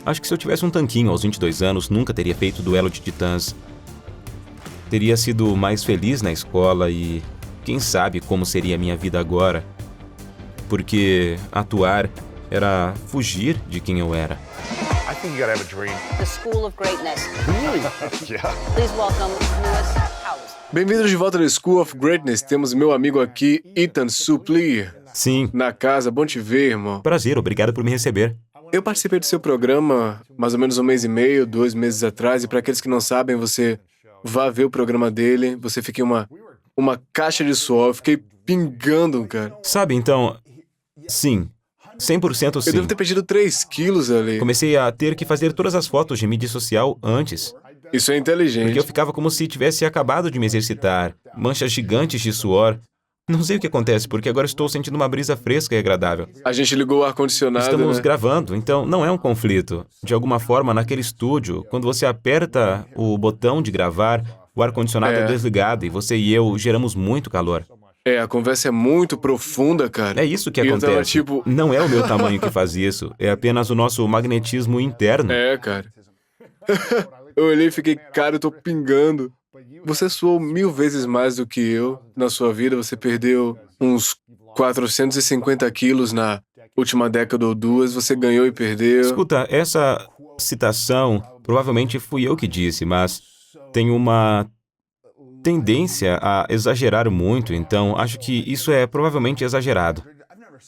Acho que se eu tivesse um tanquinho aos 22 anos, nunca teria feito duelo de titãs. Teria sido mais feliz na escola e quem sabe como seria a minha vida agora. Porque atuar era fugir de quem eu era. I think you gotta have a dream. The School of Greatness. Yeah. Please welcome Lewis Howes. Bem-vindos de volta ao School of Greatness. Temos meu amigo aqui, Ethan Suplee, Sim, na casa. Bom te ver, irmão. prazer, obrigado por me receber. Eu participei do seu programa mais ou menos 1 mês e meio, 2 meses atrás, e para aqueles que não sabem, você vá ver o programa dele, você fica em uma caixa de suor, eu fiquei pingando, cara. Sabe, então, sim, 100% Eu sim. devo ter perdido 3 quilos ali. Comecei a ter que fazer todas as fotos de mídia social antes, Isso é inteligente. porque eu ficava como se tivesse acabado de me exercitar, manchas gigantes de suor. Não sei o que acontece, porque agora estou sentindo uma brisa fresca e agradável. A gente ligou o ar-condicionado, Estamos né? gravando, então não é um conflito. De alguma forma, naquele estúdio, quando você aperta o botão de gravar, o ar-condicionado é desligado e você e eu geramos muito calor. É, a conversa é muito profunda, cara. É isso que E eu acontece. tava tipo... Não é o meu tamanho que faz isso, é apenas o nosso magnetismo interno. É, cara. Eu olhei e fiquei, cara, eu tô pingando. Você suou 1000 vezes mais do que eu na sua vida. Você perdeu uns 450 quilos na última década ou 2. Você ganhou e perdeu. Escuta, essa citação provavelmente fui eu que disse, mas tenho uma tendência a exagerar muito, então acho que isso é provavelmente exagerado.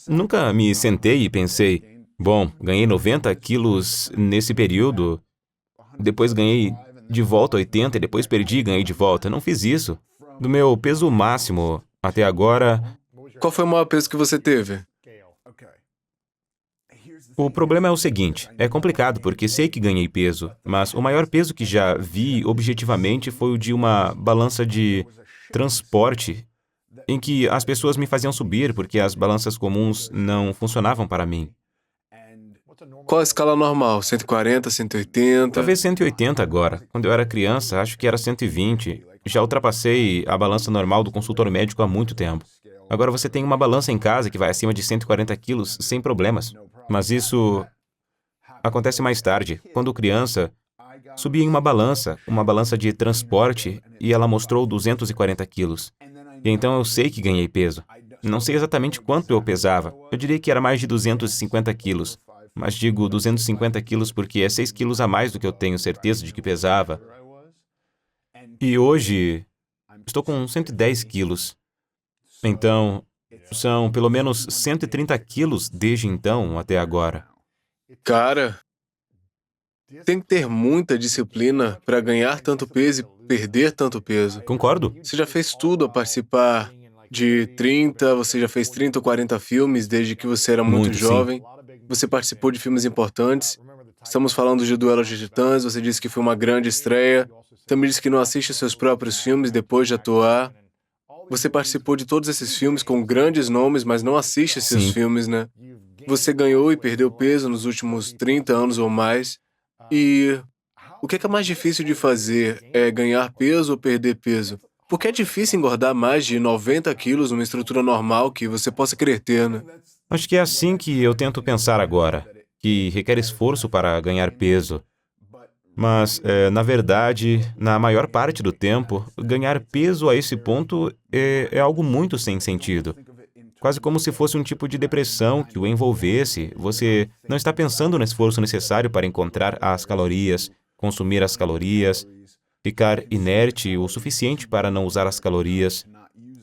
Nunca me sentei e pensei, bom, ganhei 90 quilos nesse período, depois ganhei de volta 80 e depois perdi e ganhei de volta. Não fiz isso. Do meu peso máximo até agora, Qual foi o maior peso que você teve? o problema é o seguinte, é complicado porque sei que ganhei peso, mas o maior peso que já vi objetivamente foi o de uma balança de transporte em que as pessoas me faziam subir porque as balanças comuns não funcionavam para mim. Qual a escala normal? 140, 180? Talvez 180 agora. Quando eu era criança, acho que era 120. Já ultrapassei a balança normal do consultório médico há muito tempo. Agora você tem uma balança em casa que vai acima de 140 quilos sem problemas. Mas isso acontece mais tarde. Quando criança, subi em uma balança de transporte, e ela mostrou 240 quilos. E então eu sei que ganhei peso. Não sei exatamente quanto eu pesava. Eu diria que era mais de 250 quilos. Mas digo 250 quilos porque é 6 quilos a mais do que eu tenho certeza de que pesava. E hoje, estou com 110 quilos. Então, são pelo menos 130 quilos desde então até agora. Cara, tem que ter muita disciplina para ganhar tanto peso e perder tanto peso. Concordo? Você já fez tudo a participar de 30, você já fez 30 ou 40 filmes desde que você era muito Muito, sim. jovem. Você participou de filmes importantes. Estamos falando de Duelo de Titãs, você disse que foi uma grande estreia. Também disse que não assiste seus próprios filmes depois de atuar. Você participou de todos esses filmes com grandes nomes, mas não assiste seus Sim. filmes, né? Você ganhou e perdeu peso nos últimos 30 anos ou mais. E o que é mais difícil de fazer? É ganhar peso ou perder peso? Porque é difícil engordar mais de 90 quilos numa estrutura normal que você possa querer ter, né? Acho que é assim que eu tento pensar agora, que requer esforço para ganhar peso. Mas, na verdade, na maior parte do tempo, ganhar peso a esse ponto é algo muito sem sentido. Quase como se fosse um tipo de depressão que o envolvesse. Você não está pensando no esforço necessário para encontrar as calorias, consumir as calorias, ficar inerte o suficiente para não usar as calorias.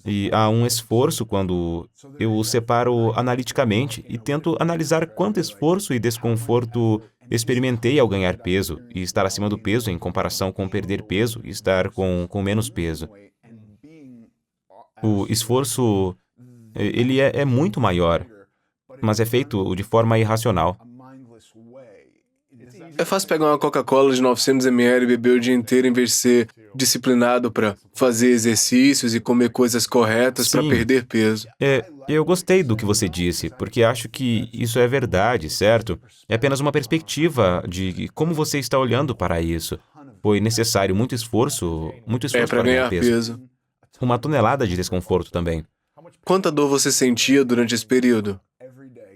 E há um esforço quando eu o separo analiticamente e tento analisar quanto esforço e desconforto experimentei ao ganhar peso e estar acima do peso em comparação com perder peso e estar com menos peso. O esforço, ele é muito maior, mas é feito de forma irracional. É fácil pegar uma Coca-Cola de 900 ml e beber o dia inteiro em vez de ser disciplinado para fazer exercícios e comer coisas corretas para Sim. perder peso. Eu gostei do que você disse, porque acho que isso é verdade, certo? É apenas uma perspectiva de como você está olhando para isso. Foi necessário muito esforço É para para ganhar peso. Uma tonelada de desconforto também. Quanta dor você sentia durante esse período?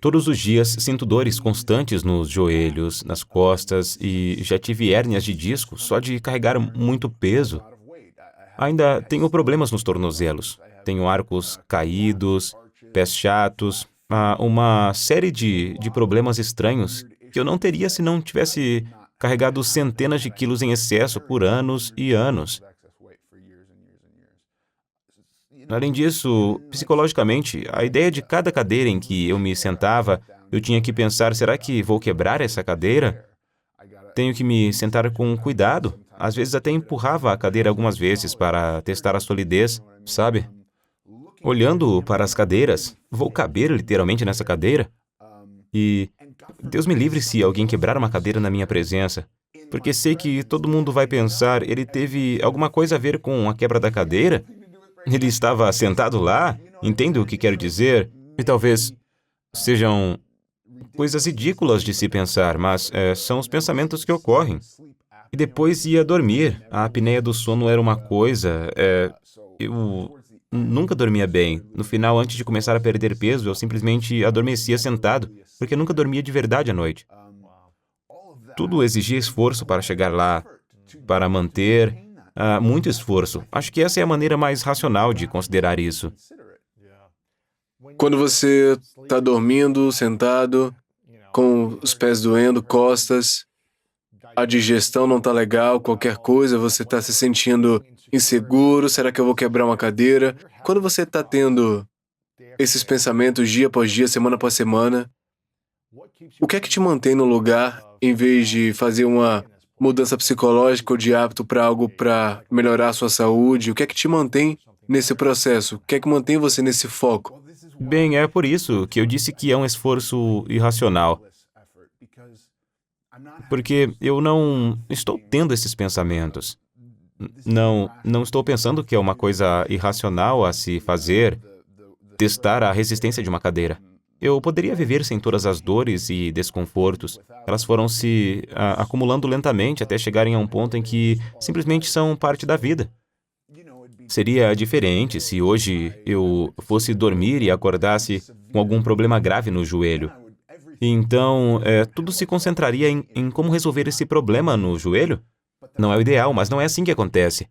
Todos os dias sinto dores constantes nos joelhos, nas costas e já tive hérnias de disco só de carregar muito peso. Ainda tenho problemas nos tornozelos. Tenho arcos caídos, pés chatos, uma série de problemas estranhos que eu não teria se não tivesse carregado centenas de quilos em excesso por anos e anos. Além disso, psicologicamente, a ideia de cada cadeira em que eu me sentava, eu tinha que pensar, será que vou quebrar essa cadeira? Tenho que me sentar com cuidado. Às vezes até empurrava a cadeira algumas vezes para testar a solidez, sabe? Olhando para as cadeiras, vou caber literalmente nessa cadeira? E Deus me livre se alguém quebrar uma cadeira na minha presença, porque sei que todo mundo vai pensar, ele teve alguma coisa a ver com a quebra da cadeira? Ele estava sentado lá? Entende o que quero dizer? E talvez sejam coisas ridículas de se pensar, mas são os pensamentos que ocorrem. E depois ia dormir. A apneia do sono era uma coisa. Eu nunca dormia bem. No final, antes de começar a perder peso, eu simplesmente adormecia sentado, porque nunca dormia de verdade à noite. Tudo exigia esforço para chegar lá, para manter. Muito esforço. Acho que essa é a maneira mais racional de considerar isso. Quando você está dormindo, sentado, com os pés doendo, costas, a digestão não está legal, qualquer coisa, você está se sentindo inseguro, será que eu vou quebrar uma cadeira? Quando você está tendo esses pensamentos dia após dia, semana após semana, o que é que te mantém no lugar em vez de fazer uma mudança psicológica ou de hábito para algo para melhorar a sua saúde? O que é que te mantém nesse processo? O que é que mantém você nesse foco? Bem, é por isso que eu disse que é um esforço irracional. Porque eu não estou tendo esses pensamentos. Não estou pensando que é uma coisa irracional a se fazer, testar a resistência de uma cadeira. Eu poderia viver sem todas as dores e desconfortos. Elas foram se acumulando lentamente até chegarem a um ponto em que simplesmente são parte da vida. Seria diferente se hoje eu fosse dormir e acordasse com algum problema grave no joelho. Então, tudo se concentraria em como resolver esse problema no joelho? Não é o ideal, mas não é assim que acontece.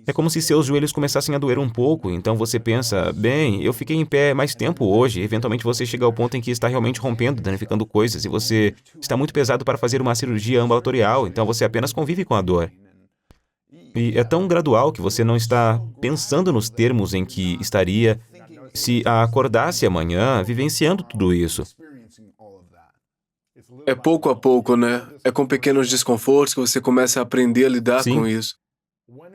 É como se seus joelhos começassem a doer um pouco, então você pensa, bem, eu fiquei em pé mais tempo hoje, eventualmente você chega ao ponto em que está realmente rompendo, danificando coisas, e você está muito pesado para fazer uma cirurgia ambulatorial, então você apenas convive com a dor. E é tão gradual que você não está pensando nos termos em que estaria se acordasse amanhã vivenciando tudo isso. É pouco a pouco, né? É com pequenos desconfortos que você começa a aprender a lidar Sim. com isso.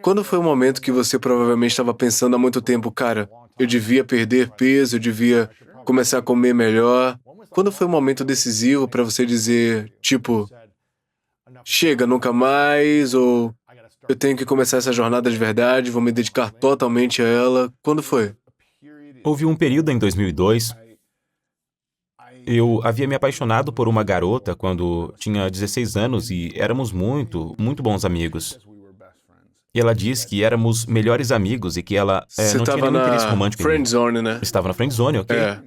Quando foi o momento que você provavelmente estava pensando há muito tempo, cara, eu devia perder peso, eu devia começar a comer melhor? Quando foi o momento decisivo para você dizer, tipo, chega, nunca mais, ou eu tenho que começar essa jornada de verdade, vou me dedicar totalmente a ela? Quando foi? Houve um período em 2002, eu havia me apaixonado por uma garota quando tinha 16 anos e éramos muito, muito bons amigos. E ela disse que éramos melhores amigos e que ela Você não tinha estava nenhum interesse na romântico em mim. friend zone, né? Estava na friendzone, ok? É.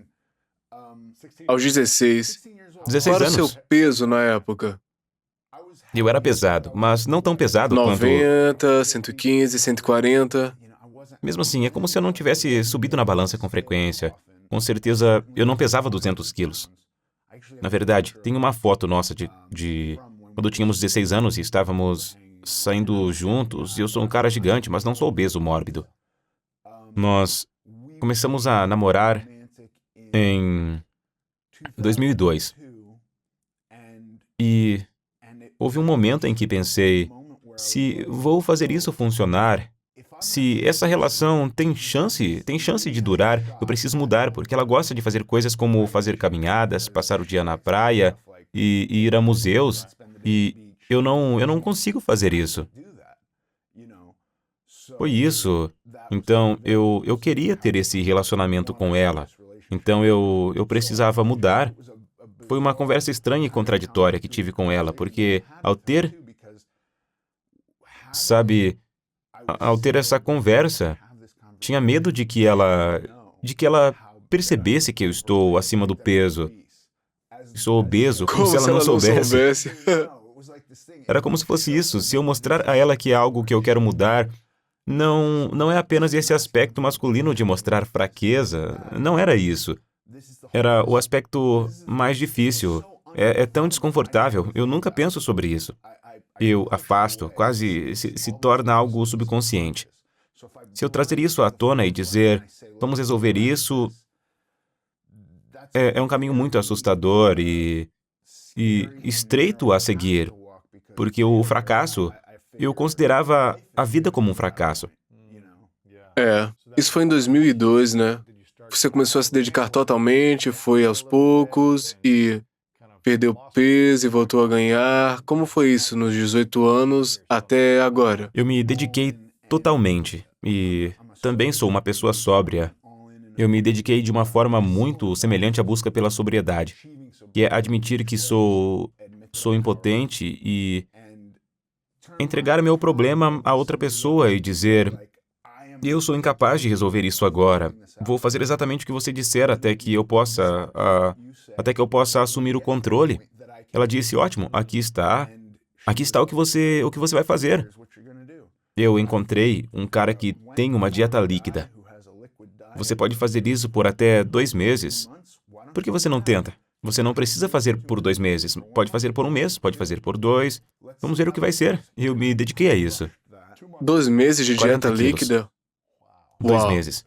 Aos 16. 16 Qual era o anos. seu peso na época? Eu era pesado, mas não tão pesado quanto... 90, 115, 140. Mesmo assim, é como se eu não tivesse subido na balança com frequência. Com certeza, eu não pesava 200 quilos. Na verdade, tem uma foto nossa de quando tínhamos 16 anos e estávamos saindo juntos, e eu sou um cara gigante, mas não sou obeso mórbido. Nós começamos a namorar em 2002. E houve um momento em que pensei, se vou fazer isso funcionar, se essa relação tem chance de durar, eu preciso mudar, porque ela gosta de fazer coisas como fazer caminhadas, passar o dia na praia e ir a museus, e eu não consigo fazer isso. Foi isso. Então, eu queria ter esse relacionamento com ela. Então, eu precisava mudar. Foi uma conversa estranha e contraditória que tive com ela, porque ao ter essa conversa, tinha medo de que ela percebesse que eu estou acima do peso. Sou obeso, como se ela não soubesse. Era como se fosse isso. Se eu mostrar a ela que é algo que eu quero mudar, não é apenas esse aspecto masculino de mostrar fraqueza. Não era isso. Era o aspecto mais difícil. É tão desconfortável. Eu nunca penso sobre isso. Eu afasto, quase se torna algo subconsciente. Se eu trazer isso à tona e dizer, vamos resolver isso, é um caminho muito assustador e estreito a seguir, porque o fracasso, eu considerava a vida como um fracasso. Isso foi em 2002, né? Você começou a se dedicar totalmente, foi aos poucos e perdeu peso e voltou a ganhar. Como foi isso nos 18 anos até agora? Eu me dediquei totalmente e também sou uma pessoa sóbria. Eu me dediquei de uma forma muito semelhante à busca pela sobriedade, que é admitir que sou impotente e entregar meu problema a outra pessoa e dizer, eu sou incapaz de resolver isso agora. Vou fazer exatamente o que você disser até que eu possa assumir o controle. Ela disse, ótimo, aqui está o que você vai fazer. Eu encontrei um cara que tem uma dieta líquida. Você pode fazer isso por até 2 meses. Por que você não tenta? Você não precisa fazer por 2 meses. Pode fazer por 1 mês, pode fazer por 2. Vamos ver o que vai ser. Eu me dediquei a isso. 2 meses de 40 dieta quilos. líquida? 2 Uau. meses.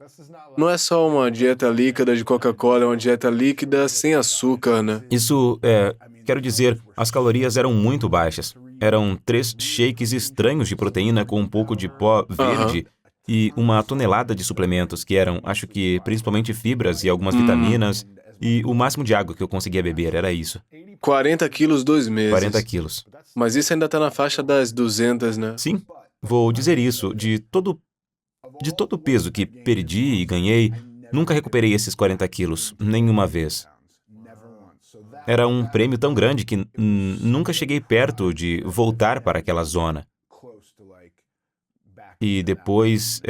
Não é só uma dieta líquida de Coca-Cola, é uma dieta líquida sem açúcar, né? Isso, quero dizer, as calorias eram muito baixas. Eram 3 shakes estranhos de proteína com um pouco de pó verde e 1 tonelada de suplementos, que eram, acho que, principalmente fibras e algumas vitaminas, e o máximo de água que eu conseguia beber, era isso. 40 quilos, 2 meses. 40 quilos. Mas isso ainda tá na faixa das 200, né? Sim, vou dizer isso, de todo o peso que perdi e ganhei, nunca recuperei esses 40 quilos, nenhuma vez. Era um prêmio tão grande que nunca cheguei perto de voltar para aquela zona. E depois,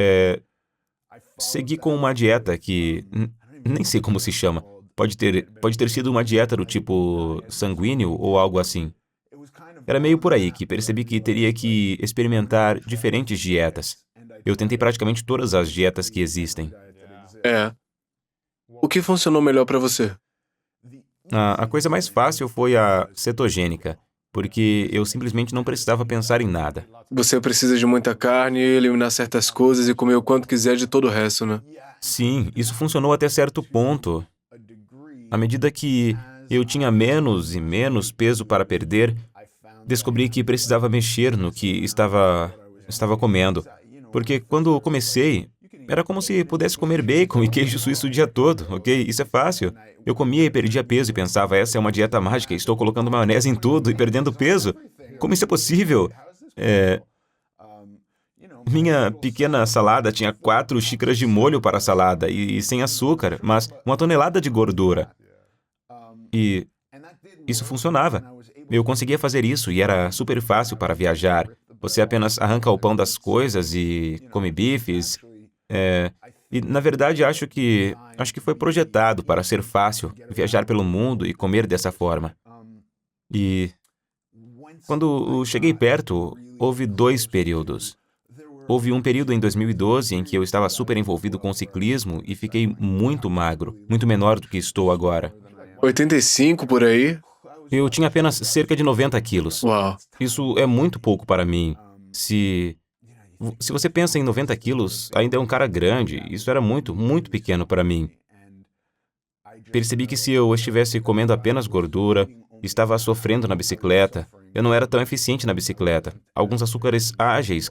segui com uma dieta que nem sei como se chama. Pode ter sido uma dieta do tipo sanguíneo ou algo assim. Era meio por aí que percebi que teria que experimentar diferentes dietas. Eu tentei praticamente todas as dietas que existem. O que funcionou melhor pra você? A coisa mais fácil foi a cetogênica, porque eu simplesmente não precisava pensar em nada. Você precisa de muita carne, eliminar certas coisas e comer o quanto quiser de todo o resto, né? Sim, isso funcionou até certo ponto. À medida que eu tinha menos e menos peso para perder, descobri que precisava mexer no que estava comendo. Porque quando comecei, era como se pudesse comer bacon e queijo suíço o dia todo, ok? Isso é fácil. Eu comia e perdia peso e pensava, essa é uma dieta mágica, estou colocando maionese em tudo e perdendo peso. Como isso é possível? Minha pequena salada tinha 4 xícaras de molho para a salada e sem açúcar, mas 1 tonelada de gordura. E isso funcionava. Eu conseguia fazer isso e era super fácil para viajar. Você apenas arranca o pão das coisas e come bifes. E, na verdade, acho que foi projetado para ser fácil viajar pelo mundo e comer dessa forma. E quando eu cheguei perto, houve 2 períodos. Houve um período em 2012 em que eu estava super envolvido com ciclismo e fiquei muito magro, muito menor do que estou agora. 85 por aí? Eu tinha apenas cerca de 90 quilos. Uau. Isso é muito pouco para mim. Se você pensa em 90 quilos, ainda é um cara grande. Isso era muito, muito pequeno para mim. Percebi que se eu estivesse comendo apenas gordura, estava sofrendo na bicicleta, eu não era tão eficiente na bicicleta. Alguns açúcares ágeis,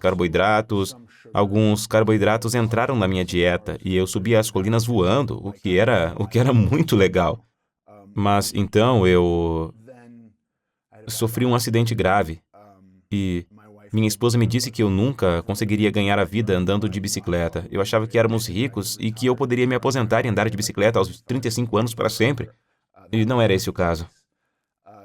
alguns carboidratos entraram na minha dieta e eu subia as colinas voando, o que era muito legal. Mas então eu sofri um acidente grave e minha esposa me disse que eu nunca conseguiria ganhar a vida andando de bicicleta. Eu achava que éramos ricos e que eu poderia me aposentar e andar de bicicleta aos 35 anos para sempre. E não era esse o caso.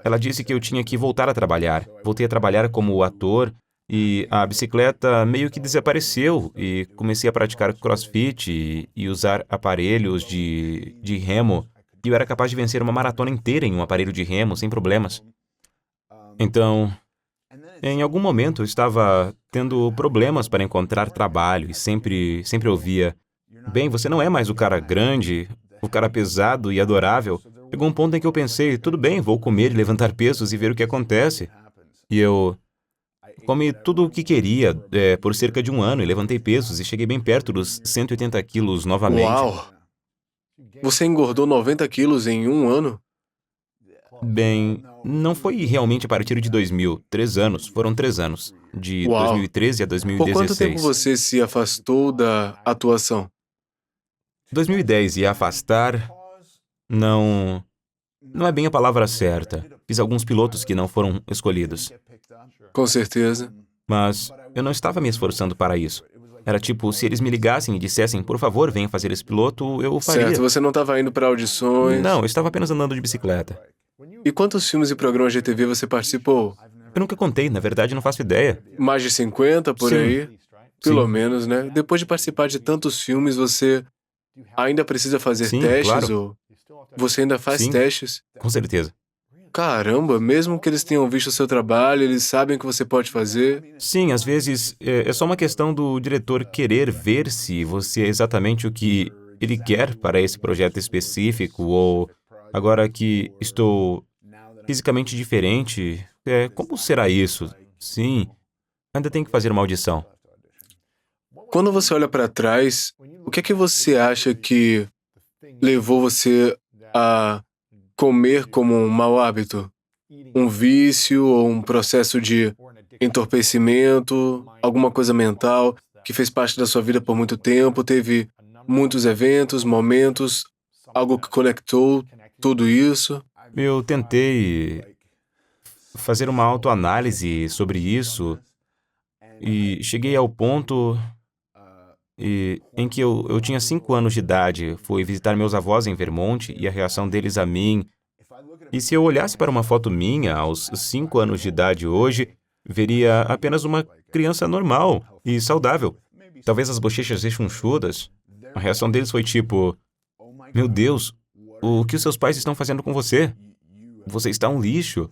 Ela disse que eu tinha que voltar a trabalhar. Voltei a trabalhar como ator e a bicicleta meio que desapareceu e comecei a praticar crossfit e usar aparelhos de remo. e eu era capaz de vencer uma maratona inteira em um aparelho de remo sem problemas. Então, em algum momento eu estava tendo problemas para encontrar trabalho e sempre ouvia: bem, você não é mais o cara grande, o cara pesado e adorável. Chegou um ponto em que eu pensei: tudo bem, vou comer e levantar pesos e ver o que acontece. E eu comi tudo o que queria por cerca de um ano e levantei pesos e cheguei bem perto dos 180 quilos novamente. Uau! Você engordou 90 quilos em um ano? Bem, não foi realmente a partir de 2000, 3 anos, foram 3 anos, de Uau! 2013 a Por quanto tempo 2016. você se afastou da atuação? 2010 e afastar, não é bem a palavra certa. Fiz alguns pilotos que não foram escolhidos, Com certeza. mas eu não estava me esforçando para isso. Era tipo, se eles me ligassem e dissessem: por favor, venha fazer esse piloto, eu faria. Certo, você não estava indo para audições. Não, eu estava apenas andando de bicicleta. E quantos filmes e programas de TV você participou? Eu nunca contei, na verdade não faço ideia. Mais de 50 por Sim. aí? Pelo Sim. menos, né? Depois de participar de tantos filmes, você ainda precisa fazer Sim, testes claro. ou você ainda faz Sim. testes? Com certeza. Caramba, mesmo que eles tenham visto o seu trabalho, eles sabem o que você pode fazer. Sim, às vezes é só uma questão do diretor querer ver se você é exatamente o que ele quer para esse projeto específico, ou agora que estou fisicamente diferente, como será isso? Sim, ainda tem que fazer uma audição. Quando você olha para trás, o que é que você acha que levou você a comer como um mau hábito? Um vício ou um processo de entorpecimento, alguma coisa mental que fez parte da sua vida por muito tempo, teve muitos eventos, momentos, algo que conectou tudo isso? Eu tentei fazer uma autoanálise sobre isso e cheguei ao ponto em que eu tinha 5 anos de idade, fui visitar meus avós em Vermont e a reação deles a mim. E se eu olhasse para uma foto minha aos 5 anos de idade hoje, veria apenas uma criança normal e saudável. Talvez as bochechas rechonchudas. A reação deles foi tipo: meu Deus, o que os seus pais estão fazendo com você? Você está um lixo.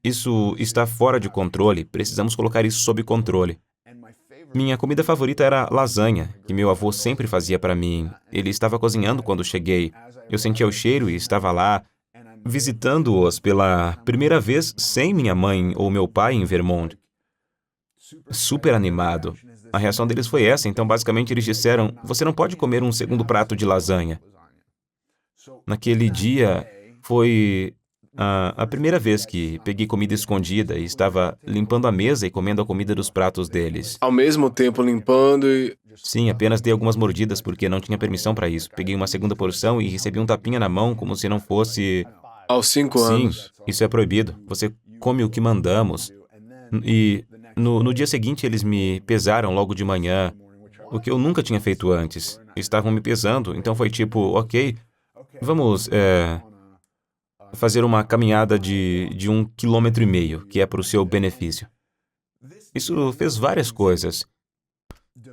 Isso está fora de controle, precisamos colocar isso sob controle. Minha comida favorita era lasanha, que meu avô sempre fazia para mim. Ele estava cozinhando quando cheguei. Eu sentia o cheiro e estava lá, visitando-os pela primeira vez sem minha mãe ou meu pai em Vermont. Super animado. A reação deles foi essa, então basicamente eles disseram: você não pode comer um segundo prato de lasanha. Naquele dia foi a primeira vez que peguei comida escondida e estava limpando a mesa e comendo a comida dos pratos deles. Ao mesmo tempo limpando e... Sim, apenas dei algumas mordidas porque não tinha permissão para isso. Peguei uma segunda porção e recebi um tapinha na mão como se não fosse... Aos 5 Sim, anos. isso é proibido. Você come o que mandamos. E no dia seguinte eles me pesaram logo de manhã, o que eu nunca tinha feito antes. Estavam me pesando, então foi tipo, ok, vamos fazer uma caminhada de 1,5 km, que é para o seu benefício. Isso fez várias coisas.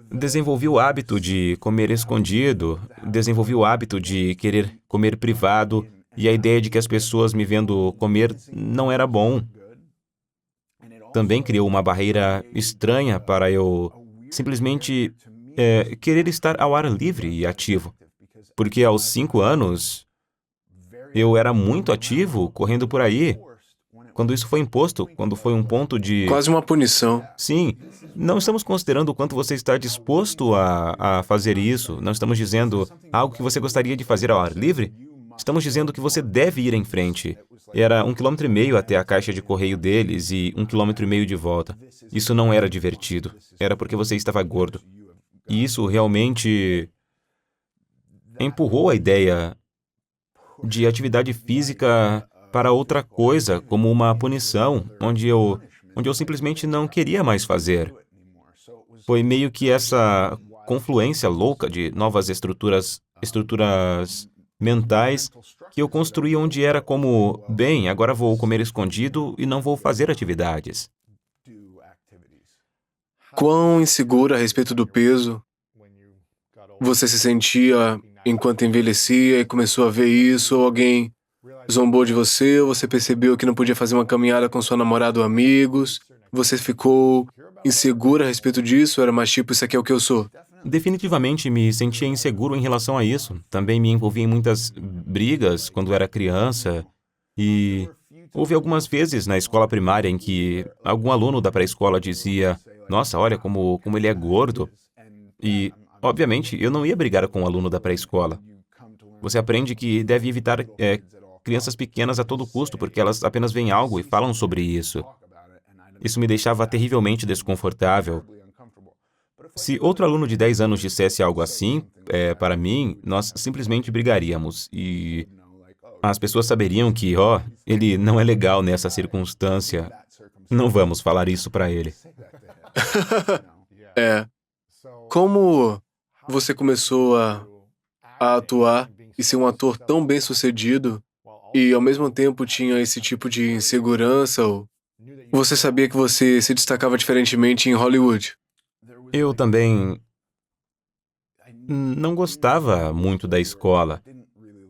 Desenvolvi o hábito de comer escondido, desenvolvi o hábito de querer comer privado, e a ideia de que as pessoas me vendo comer não era bom. Também criou uma barreira estranha para eu simplesmente querer estar ao ar livre e ativo. Porque aos 5 anos, eu era muito ativo, correndo por aí. Quando isso foi imposto, quando foi um ponto de... Quase uma punição. Sim, não estamos considerando o quanto você está disposto a fazer isso. Não estamos dizendo algo que você gostaria de fazer ao ar livre. Estamos dizendo que você deve ir em frente. Era 1,5 km até a caixa de correio deles e 1,5 km de volta. Isso não era divertido. Era porque você estava gordo. E isso realmente empurrou a ideia de atividade física para outra coisa, como uma punição, onde eu simplesmente não queria mais fazer. Foi meio que essa confluência louca de novas estruturas mentais que eu construí, onde era como, bem, agora vou comer escondido e não vou fazer atividades. Quão inseguro a respeito do peso você se sentia enquanto envelhecia e começou a ver isso, ou alguém zombou de você, ou você percebeu que não podia fazer uma caminhada com sua namorada ou amigos, você ficou insegura a respeito disso, era mais tipo, isso aqui é o que eu sou. Definitivamente me sentia inseguro em relação a isso. Também me envolvi em muitas brigas quando era criança e houve algumas vezes na escola primária em que algum aluno da pré-escola dizia: "Nossa, olha como ele é gordo." E, obviamente, eu não ia brigar com o aluno da pré-escola. Você aprende que deve evitar crianças pequenas a todo custo, porque elas apenas veem algo e falam sobre isso. Isso me deixava terrivelmente desconfortável. Se outro aluno de 10 anos dissesse algo assim, para mim, nós simplesmente brigaríamos. E as pessoas saberiam que, ele não é legal nessa circunstância. Não vamos falar isso para ele. Como você começou a atuar e ser um ator tão bem-sucedido e, ao mesmo tempo, tinha esse tipo de insegurança? Ou você sabia que você se destacava diferentemente em Hollywood? Eu também não gostava muito da escola.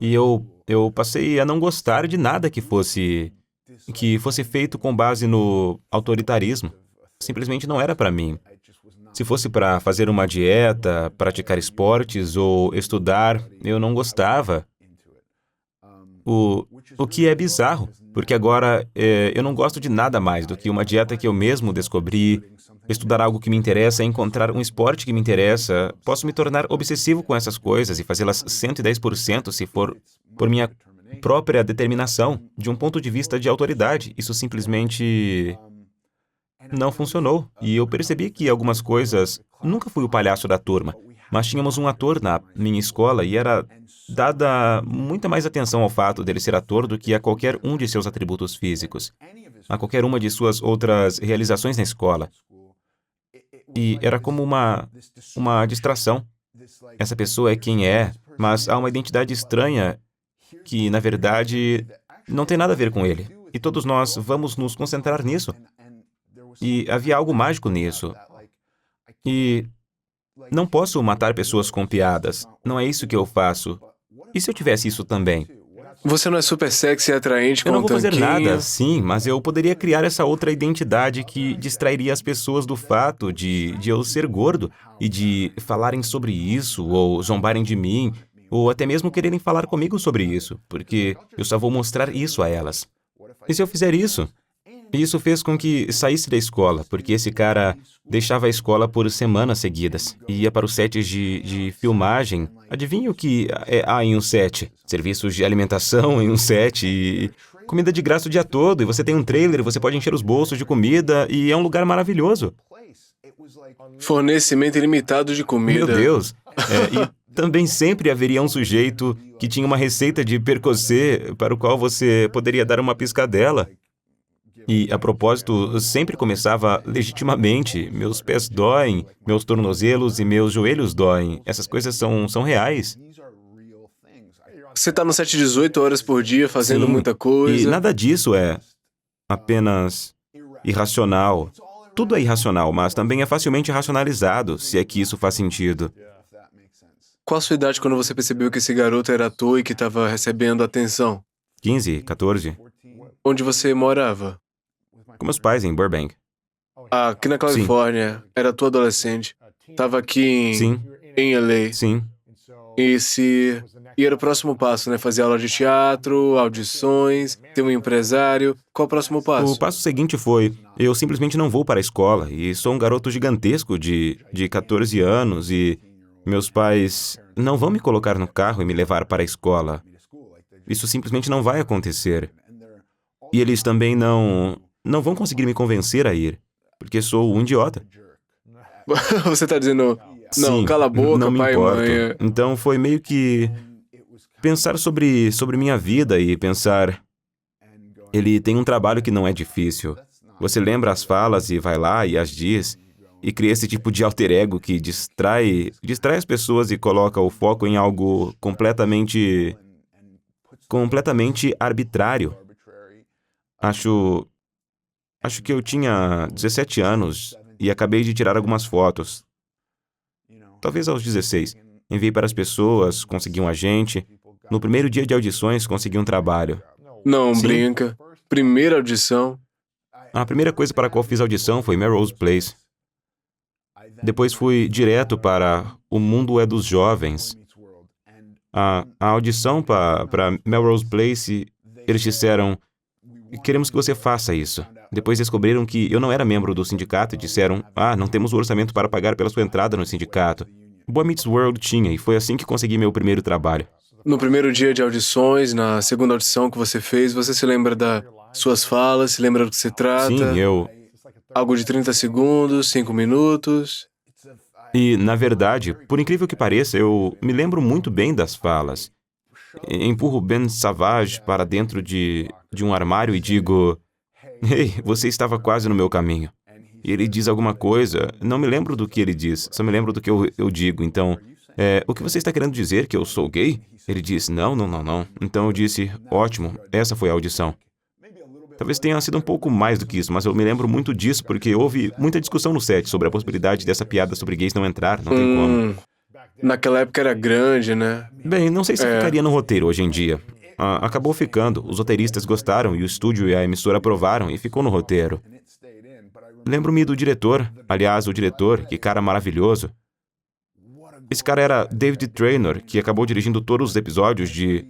E eu passei a não gostar de nada que fosse feito com base no autoritarismo. Simplesmente não era para mim. Se fosse para fazer uma dieta, praticar esportes ou estudar, eu não gostava. O que é bizarro, porque agora eu não gosto de nada mais do que uma dieta que eu mesmo descobri, estudar algo que me interessa, encontrar um esporte que me interessa. Posso me tornar obsessivo com essas coisas e fazê-las 110% se for por minha própria determinação, de um ponto de vista de autoridade. Isso simplesmente não funcionou. E eu percebi que algumas coisas... Nunca fui o palhaço da turma, mas tínhamos um ator na minha escola e era dada muita mais atenção ao fato dele ser ator do que a qualquer um de seus atributos físicos, a qualquer uma de suas outras realizações na escola. E era como uma distração. Essa pessoa é quem é, mas há uma identidade estranha que, na verdade, não tem nada a ver com ele. E todos nós vamos nos concentrar nisso. E havia algo mágico nisso. E não posso matar pessoas com piadas. Não é isso que eu faço. E se eu tivesse isso também? Você não é super sexy e atraente Eu com não um vou fazer tanquinho? nada, sim, mas eu poderia criar essa outra identidade que distrairia as pessoas do fato de eu ser gordo e de falarem sobre isso, ou zombarem de mim, ou até mesmo quererem falar comigo sobre isso, porque eu só vou mostrar isso a elas. E se eu fizer isso? Isso fez com que saísse da escola, porque esse cara deixava a escola por semanas seguidas e ia para os sets de filmagem. Adivinha o que há em um set? Serviços de alimentação em um set e comida de graça o dia todo. E você tem um trailer, você pode encher os bolsos de comida e é um lugar maravilhoso. Fornecimento ilimitado de comida. Meu Deus! E também sempre haveria um sujeito que tinha uma receita de percocet para o qual você poderia dar uma piscadela. E, a propósito, sempre começava legitimamente. Meus pés doem, meus tornozelos e meus joelhos doem. Essas coisas são reais. Você está no set 18 horas por dia, fazendo Sim, muita coisa. E nada disso é apenas irracional. Tudo é irracional, mas também é facilmente racionalizado, se é que isso faz sentido. Qual a sua idade quando você percebeu que esse garoto era ator e que estava recebendo atenção? 15, 14. Onde você morava? Com meus pais em Burbank. Aqui na Califórnia. Era tu adolescente. Estava aqui Sim, em LA. sim. E era o próximo passo, né? Fazer aula de teatro, audições, ter um empresário. Qual o próximo passo? O passo seguinte foi, eu simplesmente não vou para a escola e sou um garoto gigantesco de 14 anos e meus pais não vão me colocar no carro e me levar para a escola. Isso simplesmente não vai acontecer. E eles também não vão conseguir me convencer a ir, porque sou um idiota. Você está dizendo, não, Sim, cala a boca, não me pai e importo. mãe. Então foi meio que pensar sobre minha vida e pensar, ele tem um trabalho que não é difícil. Você lembra as falas e vai lá e as diz, e cria esse tipo de alter ego que distrai as pessoas e coloca o foco em algo completamente arbitrário. Acho que eu tinha 17 anos e acabei de tirar algumas fotos. Talvez aos 16. enviei para as pessoas, consegui um agente. No primeiro dia de audições, consegui um trabalho. Não, Sim. brinca. Primeira audição. A primeira coisa para a qual fiz audição foi Melrose Place. Depois fui direto para O Mundo é dos Jovens. A audição para Melrose Place, eles disseram: queremos que você faça isso. Depois descobriram que eu não era membro do sindicato e disseram: não temos o orçamento para pagar pela sua entrada no sindicato. Boy Meets World tinha, e foi assim que consegui meu primeiro trabalho. No primeiro dia de audições, na segunda audição que você fez, você se lembra das suas falas, se lembra do que se trata? Sim, eu... Algo de 30 segundos, 5 minutos. E, na verdade, por incrível que pareça, eu me lembro muito bem das falas. Empurro Ben Savage para dentro de um armário e digo: Ei, você estava quase no meu caminho. E ele diz alguma coisa, não me lembro do que ele diz, só me lembro do que eu digo. Então, o que você está querendo dizer, que eu sou gay? Ele diz: não. Então eu disse: ótimo, essa foi a audição. Talvez tenha sido um pouco mais do que isso, mas eu me lembro muito disso porque houve muita discussão no set sobre a possibilidade dessa piada sobre gays não entrar, não tem como. Naquela época era grande, né? Bem, não sei se ficaria no roteiro hoje em dia. Acabou ficando, os roteiristas gostaram e o estúdio e a emissora aprovaram e ficou no roteiro. Lembro-me do diretor, aliás, o diretor, que cara maravilhoso. Esse cara era David Traynor, que acabou dirigindo todos os episódios de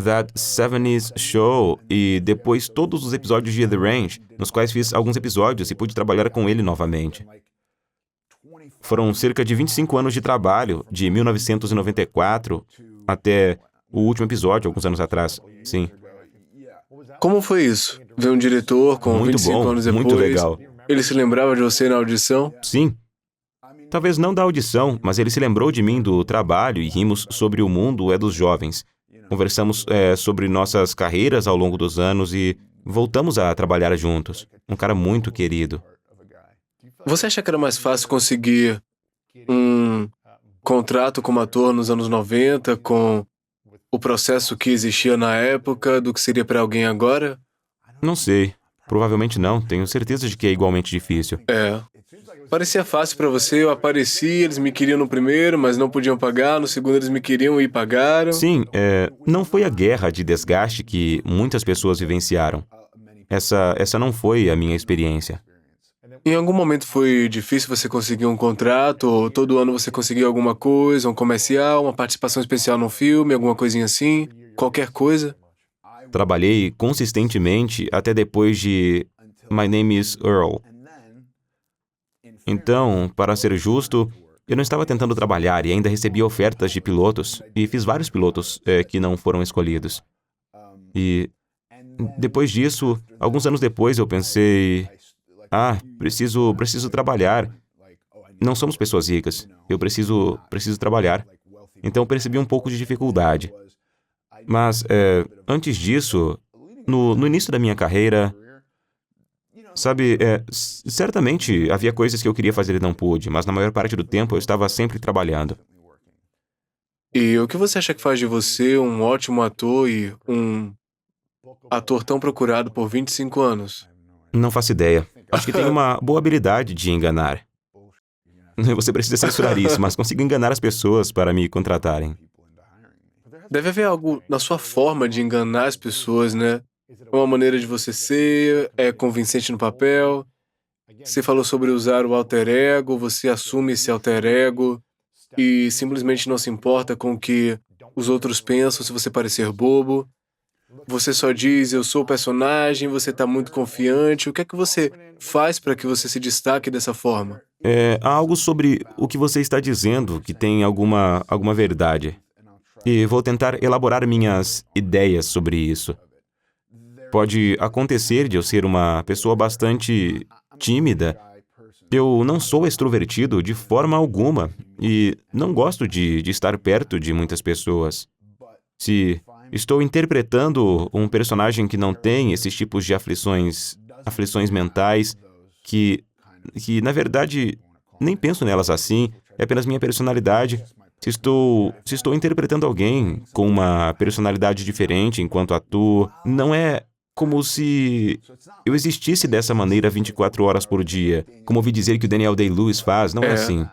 That 70s Show e depois todos os episódios de The Range, nos quais fiz alguns episódios e pude trabalhar com ele novamente. Foram cerca de 25 anos de trabalho, de 1994 até o último episódio, alguns anos atrás. Sim. Como foi isso? Ver um diretor com Muito 25 bom, anos depois. muito legal. Ele se lembrava de você na audição? Sim. Talvez não da audição, mas ele se lembrou de mim do trabalho e rimos sobre O Mundo é dos Jovens. Conversamos sobre nossas carreiras ao longo dos anos e voltamos a trabalhar juntos. Um cara muito querido. Você acha que era mais fácil conseguir um contrato como ator nos anos 90 com o processo que existia na época do que seria para alguém agora? Não sei. Provavelmente não. Tenho certeza de que é igualmente difícil. Parecia fácil para você, eu apareci, eles me queriam no primeiro, mas não podiam pagar, no segundo eles me queriam e pagaram. Sim, não foi a guerra de desgaste que muitas pessoas vivenciaram. Essa não foi a minha experiência. Em algum momento foi difícil você conseguir um contrato, ou todo ano você conseguiu alguma coisa, um comercial, uma participação especial num filme, alguma coisinha assim, qualquer coisa? Trabalhei consistentemente até depois de My Name is Earl. Então, para ser justo, eu não estava tentando trabalhar e ainda recebia ofertas de pilotos, e fiz vários pilotos que não foram escolhidos. E depois disso, alguns anos depois, eu pensei: preciso trabalhar. Não somos pessoas ricas, eu preciso trabalhar. Então percebi um pouco de dificuldade. Mas, antes disso, no início da minha carreira, sabe, certamente havia coisas que eu queria fazer e não pude, mas na maior parte do tempo eu estava sempre trabalhando. E o que você acha que faz de você um ótimo ator e um ator tão procurado por 25 anos? Não faço ideia. Acho que tenho uma boa habilidade de enganar. Você precisa censurar isso, mas consigo enganar as pessoas para me contratarem. Deve haver algo na sua forma de enganar as pessoas, né? Uma maneira de você ser, é convincente no papel. Você falou sobre usar o alter ego, você assume esse alter ego e simplesmente não se importa com o que os outros pensam se você parecer bobo. Você só diz: eu sou o personagem, você está muito confiante. O que é que você faz para que você se destaque dessa forma? Há algo sobre o que você está dizendo que tem alguma verdade. E vou tentar elaborar minhas ideias sobre isso. Pode acontecer de eu ser uma pessoa bastante tímida. Eu não sou extrovertido de forma alguma e não gosto de estar perto de muitas pessoas. Se estou interpretando um personagem que não tem esses tipos de aflições mentais, que na verdade nem penso nelas assim, é apenas minha personalidade. Se estou interpretando alguém com uma personalidade diferente enquanto ator, não é como se eu existisse dessa maneira 24 horas por dia. Como ouvi dizer que o Daniel Day-Lewis faz, não é assim.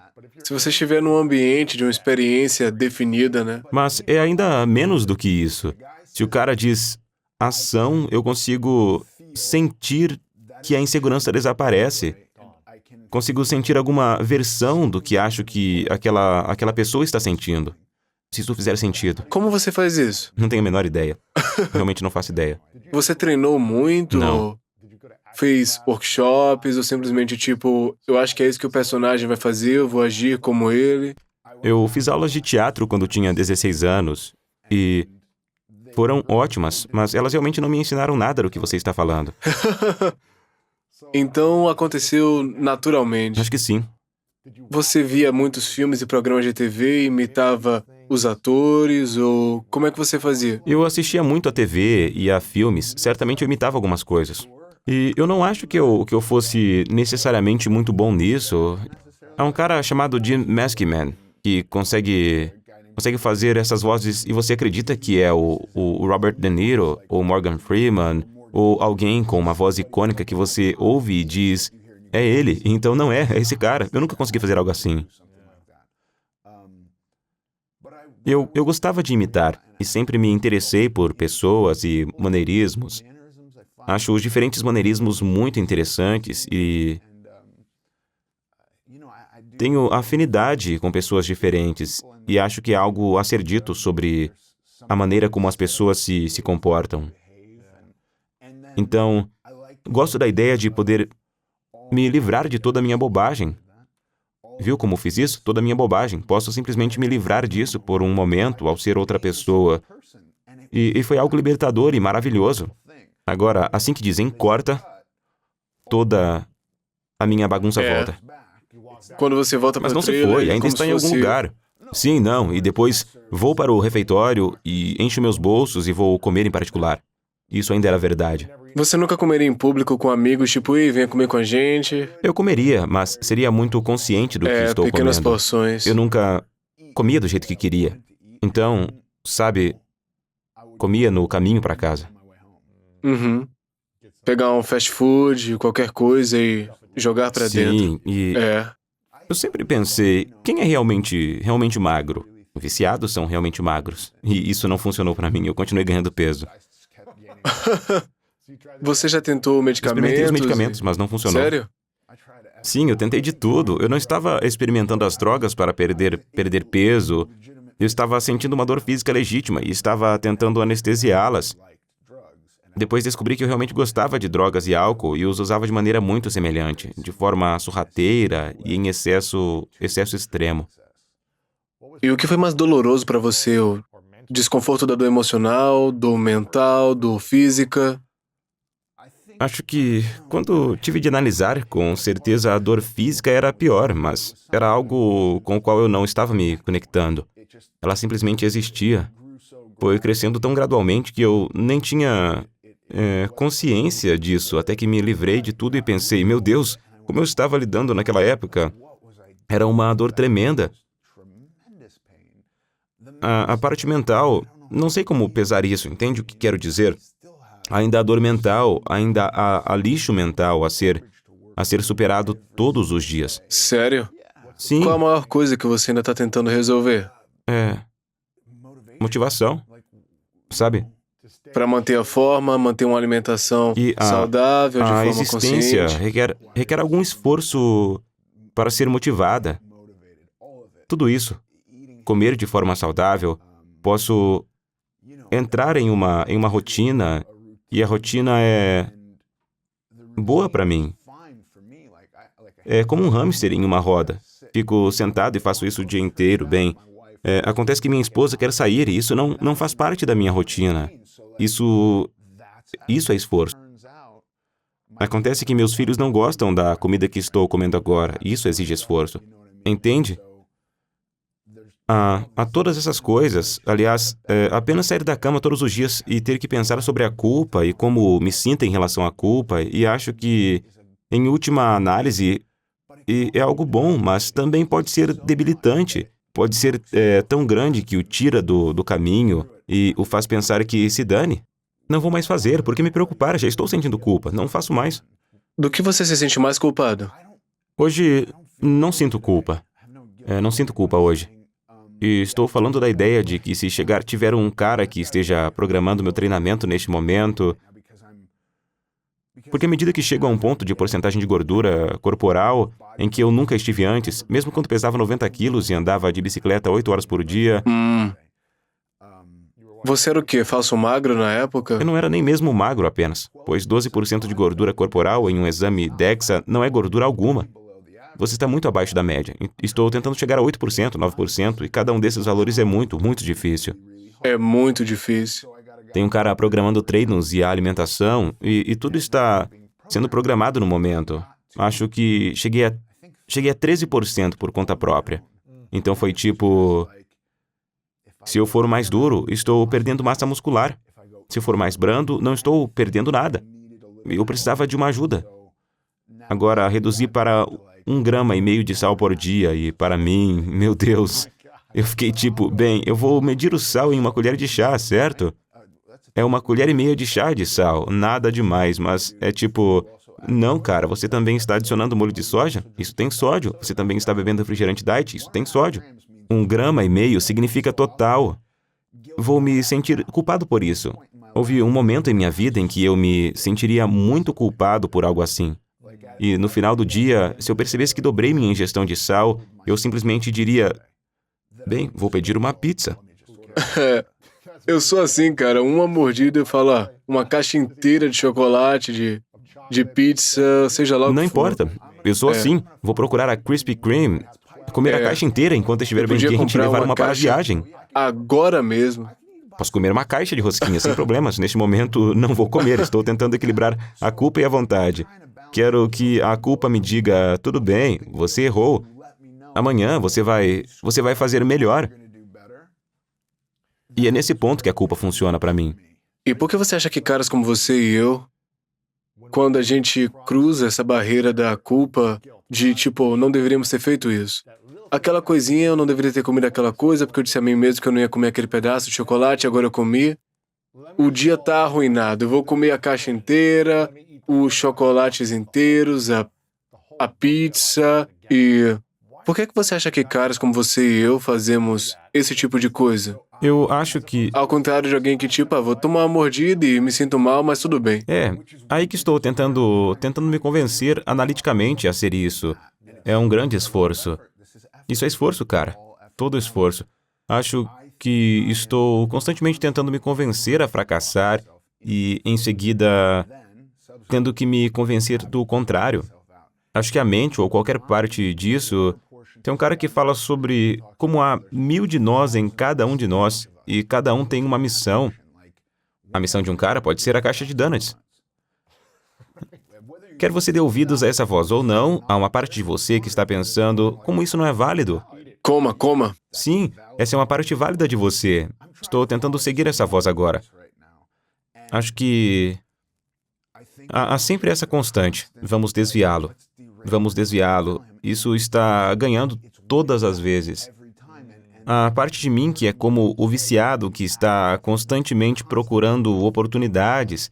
Se você estiver num ambiente de uma experiência definida, né? Mas é ainda menos do que isso. Se o cara diz ação, eu consigo sentir que a insegurança desaparece. Consigo sentir alguma versão do que acho que aquela pessoa está sentindo. Se isso fizer sentido. Como você faz isso? Não tenho a menor ideia. Realmente não faço ideia. Você treinou muito? Não. Ou fez workshops? Ou simplesmente tipo, eu acho que é isso que o personagem vai fazer, eu vou agir como ele? Eu fiz aulas de teatro quando tinha 16 anos e foram ótimas, mas elas realmente não me ensinaram nada do que você está falando. Então aconteceu naturalmente. Acho que sim. Você via muitos filmes e programas de TV e imitava os atores, ou como é que você fazia? Eu assistia muito a TV e a filmes, certamente eu imitava algumas coisas. E eu não acho que eu fosse necessariamente muito bom nisso. Há um cara chamado Jim Maskman que consegue fazer essas vozes e você acredita que é o Robert De Niro, ou Morgan Freeman, ou alguém com uma voz icônica que você ouve e diz, é ele, então não é esse cara. Eu nunca consegui fazer algo assim. Eu gostava de imitar e sempre me interessei por pessoas e maneirismos. Acho os diferentes maneirismos muito interessantes e tenho afinidade com pessoas diferentes e acho que é algo a ser dito sobre a maneira como as pessoas se comportam. Então, gosto da ideia de poder me livrar de toda a minha bobagem. Viu como fiz isso? Toda a minha bobagem. Posso simplesmente me livrar disso por um momento ao ser outra pessoa. E foi algo libertador e maravilhoso. Agora, assim que dizem corta, toda a minha bagunça volta. Quando você volta para Mas o não se trailer, foi, ainda como está se em algum fosse- lugar. Sim, não, e depois vou para o refeitório e encho meus bolsos e vou comer em particular. Isso ainda era verdade. Você nunca comeria em público com amigos, tipo, ei, venha comer com a gente? Eu comeria, mas seria muito consciente do que estou Pequenas comendo. porções. Eu nunca comia do jeito que queria. Então, sabe, comia no caminho para casa. Uhum. Pegar um fast food, qualquer coisa e jogar pra dentro. Sim, e eu sempre pensei, quem é realmente magro? Viciados são realmente magros. E isso não funcionou para mim, eu continuei ganhando peso. Você já tentou medicamentos? Experimentei os medicamentos, mas não funcionou. Sério? Sim, eu tentei de tudo. Eu não estava experimentando as drogas para perder peso. Eu estava sentindo uma dor física legítima e estava tentando anestesiá-las. Depois descobri que eu realmente gostava de drogas e álcool e os usava de maneira muito semelhante, de forma sorrateira e em excesso extremo. E o que foi mais doloroso pra você? O desconforto da dor emocional, dor mental, dor física? Acho que, quando tive de analisar, com certeza a dor física era a pior, mas era algo com o qual eu não estava me conectando. Ela simplesmente existia. Foi crescendo tão gradualmente que eu nem tinha consciência disso, até que me livrei de tudo e pensei, meu Deus, como eu estava lidando naquela época. Era uma dor tremenda. A parte mental, não sei como pesar isso, entende o que quero dizer? Ainda há dor mental, ainda há lixo mental a ser superado todos os dias. Sério? Sim, Qual a maior coisa que você ainda tá tentando resolver? motivação, sabe? Pra manter a forma, manter uma alimentação E saudável, de a forma existência consciente. requer algum esforço para ser motivada. Tudo isso. Comer de forma saudável, posso entrar em uma rotina e a rotina é boa para mim. É como um hamster em uma roda. Fico sentado e faço isso o dia inteiro, bem. Acontece que minha esposa quer sair e isso não faz parte da minha rotina. Isso é esforço. Acontece que meus filhos não gostam da comida que estou comendo agora. Isso exige esforço. Entende? Há todas essas coisas. Aliás, apenas sair da cama todos os dias e ter que pensar sobre a culpa e como me sinto em relação à culpa. E acho que, em última análise, é algo bom, mas também pode ser debilitante. Pode ser tão grande que o tira do caminho e o faz pensar que se dane. Não vou mais fazer, por que me preocupar? Já estou sentindo culpa, não faço mais. Do que você se sente mais culpado? Hoje, não sinto culpa. Não sinto culpa hoje. E estou falando da ideia de que se tiver um cara que esteja programando meu treinamento neste momento, porque à medida que chego a um ponto de porcentagem de gordura corporal em que eu nunca estive antes, mesmo quando pesava 90 quilos e andava de bicicleta 8 horas por dia, Você era o quê? Falso magro na época? eu não era nem mesmo magro apenas, pois 12% de gordura corporal em um exame DEXA não é gordura alguma. Você está muito abaixo da média. Estou tentando chegar a 8%, 9%, e cada um desses valores é muito, muito difícil. É muito difícil. Tem um cara programando treinos e a alimentação, e tudo está sendo programado no momento. Acho que cheguei a 13% por conta própria. Então foi tipo... Se eu for mais duro, estou perdendo massa muscular. Se eu for mais brando, não estou perdendo nada. Eu precisava de uma ajuda. Agora, reduzir para 1,5 grama de sal por dia, e para mim, meu Deus, eu fiquei tipo, bem, eu vou medir o sal em uma colher de chá, certo? É 1,5 colher de chá de sal, nada demais, mas é tipo... Não, cara, você também está adicionando molho de soja? Isso tem sódio. Você também está bebendo refrigerante diet? Isso tem sódio. 1,5 grama significa total. Vou me sentir culpado por isso. Houve um momento em minha vida em que eu me sentiria muito culpado por algo assim. E no final do dia, se eu percebesse que dobrei minha ingestão de sal, eu simplesmente diria... Bem, vou pedir uma pizza. Eu sou assim, cara. Uma mordida eu falo, uma caixa inteira de chocolate, de pizza, seja lá o que Não for. importa. Eu sou assim. Vou procurar a Krispy Kreme, comer a caixa inteira enquanto estiver bem Podia quente e comprar levar uma para a caixa viagem. Agora mesmo. Posso comer uma caixa de rosquinhas sem problemas. Neste momento, não vou comer. Estou tentando equilibrar a culpa e a vontade. Quero que a culpa me diga, tudo bem, você errou. Amanhã você vai fazer melhor. E é nesse ponto que a culpa funciona para mim. E por que você acha que caras como você e eu, quando a gente cruza essa barreira da culpa, de tipo, não deveríamos ter feito isso? Aquela coisinha, eu não deveria ter comido aquela coisa, porque eu disse a mim mesmo que eu não ia comer aquele pedaço de chocolate, agora eu comi. O dia tá arruinado, eu vou comer a caixa inteira, os chocolates inteiros, a pizza e... Por que você acha que caras como você e eu fazemos esse tipo de coisa? Eu acho que... Ao contrário de alguém que tipo, vou tomar uma mordida e me sinto mal, mas tudo bem. Aí que estou tentando me convencer analiticamente a ser isso. É um grande esforço. Isso é esforço, cara. Todo esforço. Acho que estou constantemente tentando me convencer a fracassar e, em seguida, tendo que me convencer do contrário. Acho que a mente ou qualquer parte disso... Tem um cara que fala sobre como há 1000 de nós em cada um de nós e cada um tem uma missão. A missão de um cara pode ser a caixa de donuts. Quer você dê ouvidos a essa voz ou não, há uma parte de você que está pensando como isso não é válido. Coma. Sim, essa é uma parte válida de você. Estou tentando seguir essa voz agora. Acho que há sempre essa constante. Vamos desviá-lo. Vamos desviá-lo. Isso está ganhando todas as vezes. A parte de mim que é como o viciado que está constantemente procurando oportunidades.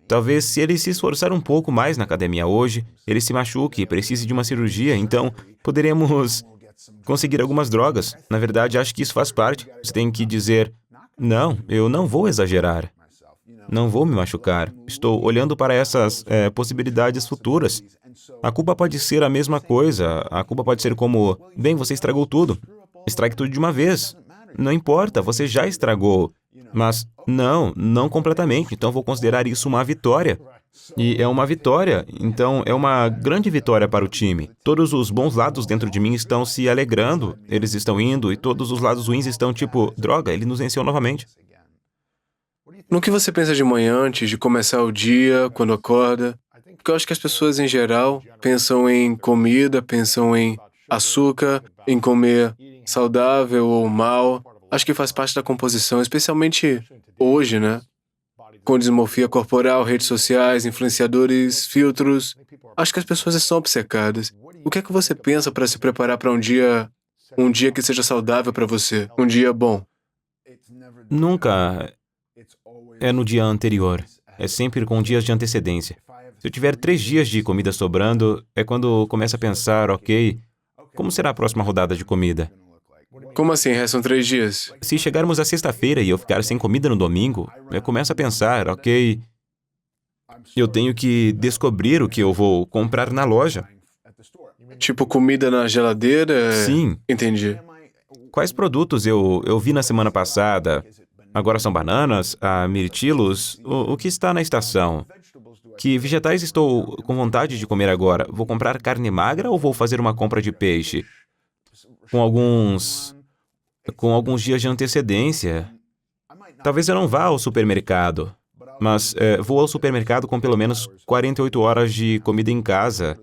Talvez se ele se esforçar um pouco mais na academia hoje, ele se machuque e precise de uma cirurgia, então poderemos conseguir algumas drogas. Na verdade, acho que isso faz parte. Você tem que dizer, não, eu não vou exagerar. Não vou me machucar. Estou olhando para essas possibilidades futuras. A culpa pode ser a mesma coisa. A culpa pode ser como, bem, você estragou tudo. Estrague tudo de uma vez. Não importa, você já estragou. Mas não completamente. Então vou considerar isso uma vitória. E é uma vitória. Então é uma grande vitória para o time. Todos os bons lados dentro de mim estão se alegrando. Eles estão indo e todos os lados ruins estão tipo, droga, ele nos venceu novamente. No que você pensa de manhã antes de começar o dia, quando acorda? Porque eu acho que as pessoas, em geral, pensam em comida, pensam em açúcar, em comer saudável ou mal. Acho que faz parte da composição, especialmente hoje, né? Com dismorfia corporal, redes sociais, influenciadores, filtros. Acho que as pessoas estão obcecadas. O que é que você pensa para se preparar para um dia que seja saudável para você? Um dia bom? Nunca é no dia anterior. É sempre com dias de antecedência. Se eu tiver 3 dias de comida sobrando, é quando começo a pensar, ok, Como será a próxima rodada de comida? Como assim? Restam 3 dias? Se chegarmos à sexta-feira e eu ficar sem comida no domingo, eu começo a pensar, ok, eu tenho que descobrir o que eu vou comprar na loja. Tipo comida na geladeira? Sim. Entendi. Quais produtos eu vi na semana passada? Agora são bananas, mirtilos, o que está na estação? Que vegetais estou com vontade de comer agora? Vou comprar carne magra ou vou fazer uma compra de peixe? Com alguns dias de antecedência. Talvez eu não vá ao supermercado, mas vou ao supermercado com pelo menos 48 horas de comida em casa.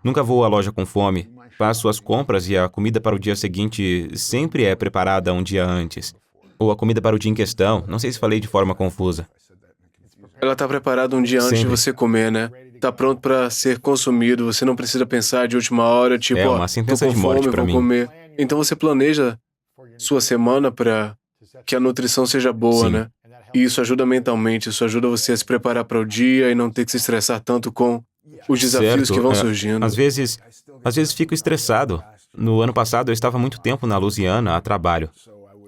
Nunca vou à loja com fome. Faço as compras e a comida para o dia seguinte sempre é preparada um dia antes. Ou a comida para o dia em questão. Não sei se falei de forma confusa. Ela tá preparada um dia antes de Sempre. você comer, né? Tá pronto pra ser consumido. Você não precisa pensar de última hora, tipo, É ó, uma sentença tô com de morte fome, pra vou mim. comer. Então você planeja sua semana pra que a nutrição seja boa, Sim. né? E isso ajuda mentalmente, isso ajuda você a se preparar para o dia e não ter que se estressar tanto com os desafios Certo, que vão surgindo. Às vezes fico estressado. No ano passado eu estava muito tempo na Louisiana a trabalho.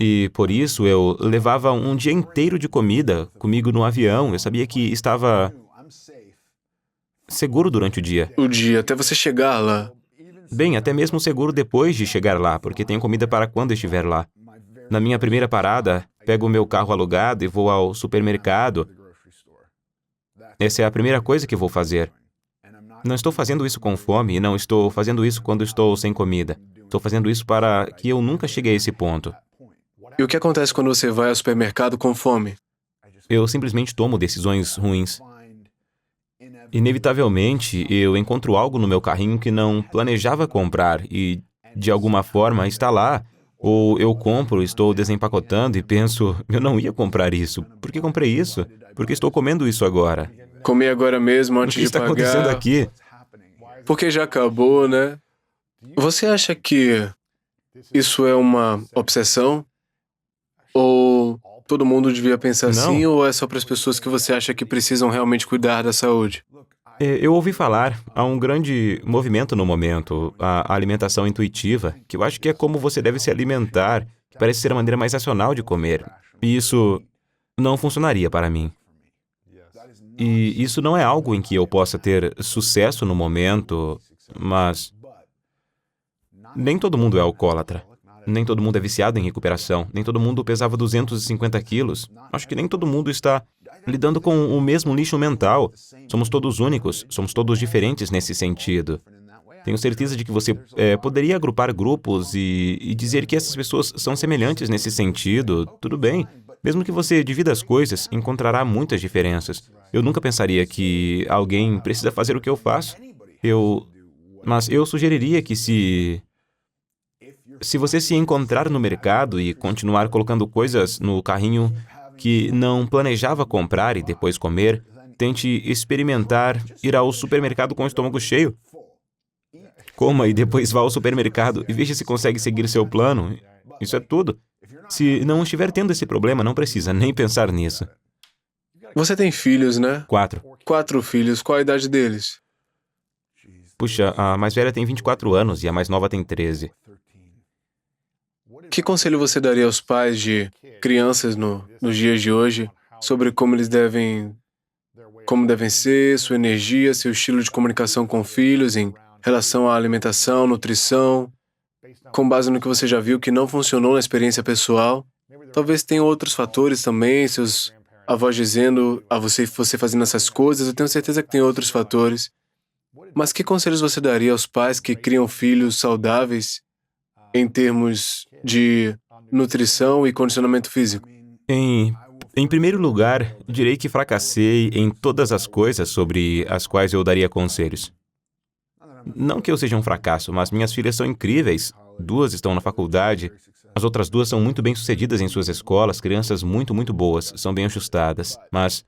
E por isso eu levava um dia inteiro de comida comigo no avião. Eu sabia que estava seguro durante o dia. O dia, até você chegar lá. Bem, até mesmo seguro depois de chegar lá, porque tenho comida para quando estiver lá. Na minha primeira parada, pego o meu carro alugado e vou ao supermercado. Essa é a primeira coisa que vou fazer. Não estou fazendo isso com fome e não estou fazendo isso quando estou sem comida. Estou fazendo isso para que eu nunca chegue a esse ponto. E o que acontece quando você vai ao supermercado com fome? Eu simplesmente tomo decisões ruins. Inevitavelmente, eu encontro algo no meu carrinho que não planejava comprar e, de alguma forma, está lá. Ou eu compro, estou desempacotando e penso, eu não ia comprar isso. Por que comprei isso? Por que estou comendo isso agora? Comer agora mesmo O antes que de está pagar? acontecendo aqui? Porque já acabou, né? Você acha que isso é uma obsessão? Ou todo mundo devia pensar Não. assim? Ou é só para as pessoas que você acha que precisam realmente cuidar da saúde? Eu ouvi falar, há um grande movimento no momento, a alimentação intuitiva, que eu acho que é como você deve se alimentar, que parece ser a maneira mais racional de comer. E isso não funcionaria para mim. E isso não é algo em que eu possa ter sucesso no momento, mas nem todo mundo é alcoólatra. Nem todo mundo é viciado em recuperação. Nem todo mundo pesava 250 quilos. Acho que nem todo mundo está lidando com o mesmo lixo mental. Somos todos únicos, somos todos diferentes nesse sentido. Tenho certeza de que você poderia agrupar grupos e dizer que essas pessoas são semelhantes nesse sentido. Tudo bem. Mesmo que você divida as coisas, encontrará muitas diferenças. Eu nunca pensaria que alguém precisa fazer o que eu faço. Mas eu sugeriria que se você se encontrar no mercado e continuar colocando coisas no carrinho que não planejava comprar e depois comer, tente experimentar ir ao supermercado com o estômago cheio. Coma e depois vá ao supermercado e veja se consegue seguir seu plano. Isso é tudo. Se não estiver tendo esse problema, não precisa nem pensar nisso. Você tem filhos, né? 4. 4 filhos. Qual a idade deles? Puxa, a mais velha tem 24 anos e a mais nova tem 13. Que conselho você daria aos pais de crianças nos dias de hoje sobre como devem ser, sua energia, seu estilo de comunicação com filhos em relação à alimentação, nutrição, com base no que você já viu que não funcionou na experiência pessoal? Talvez tenha outros fatores também, seus avós dizendo a você fazendo essas coisas, eu tenho certeza que tem outros fatores. Mas que conselhos você daria aos pais que criam filhos saudáveis em termos de nutrição e condicionamento físico? Em primeiro lugar, direi que fracassei em todas as coisas sobre as quais eu daria conselhos. Não que eu seja um fracasso, mas minhas filhas são incríveis. 2 estão na faculdade. As outras 2 são muito bem-sucedidas em suas escolas, crianças muito, muito boas, são bem ajustadas. Mas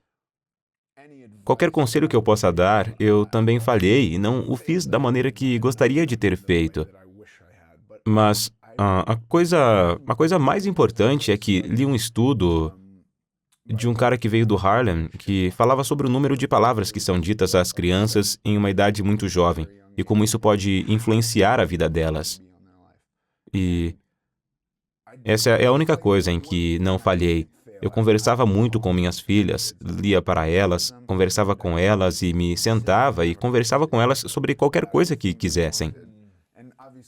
qualquer conselho que eu possa dar, eu também falhei e não o fiz da maneira que gostaria de ter feito. Mas a coisa mais importante é que li um estudo de um cara que veio do Harlem que falava sobre o número de palavras que são ditas às crianças em uma idade muito jovem e como isso pode influenciar a vida delas. E essa é a única coisa em que não falhei. Eu conversava muito com minhas filhas, lia para elas, conversava com elas e me sentava e conversava com elas sobre qualquer coisa que quisessem.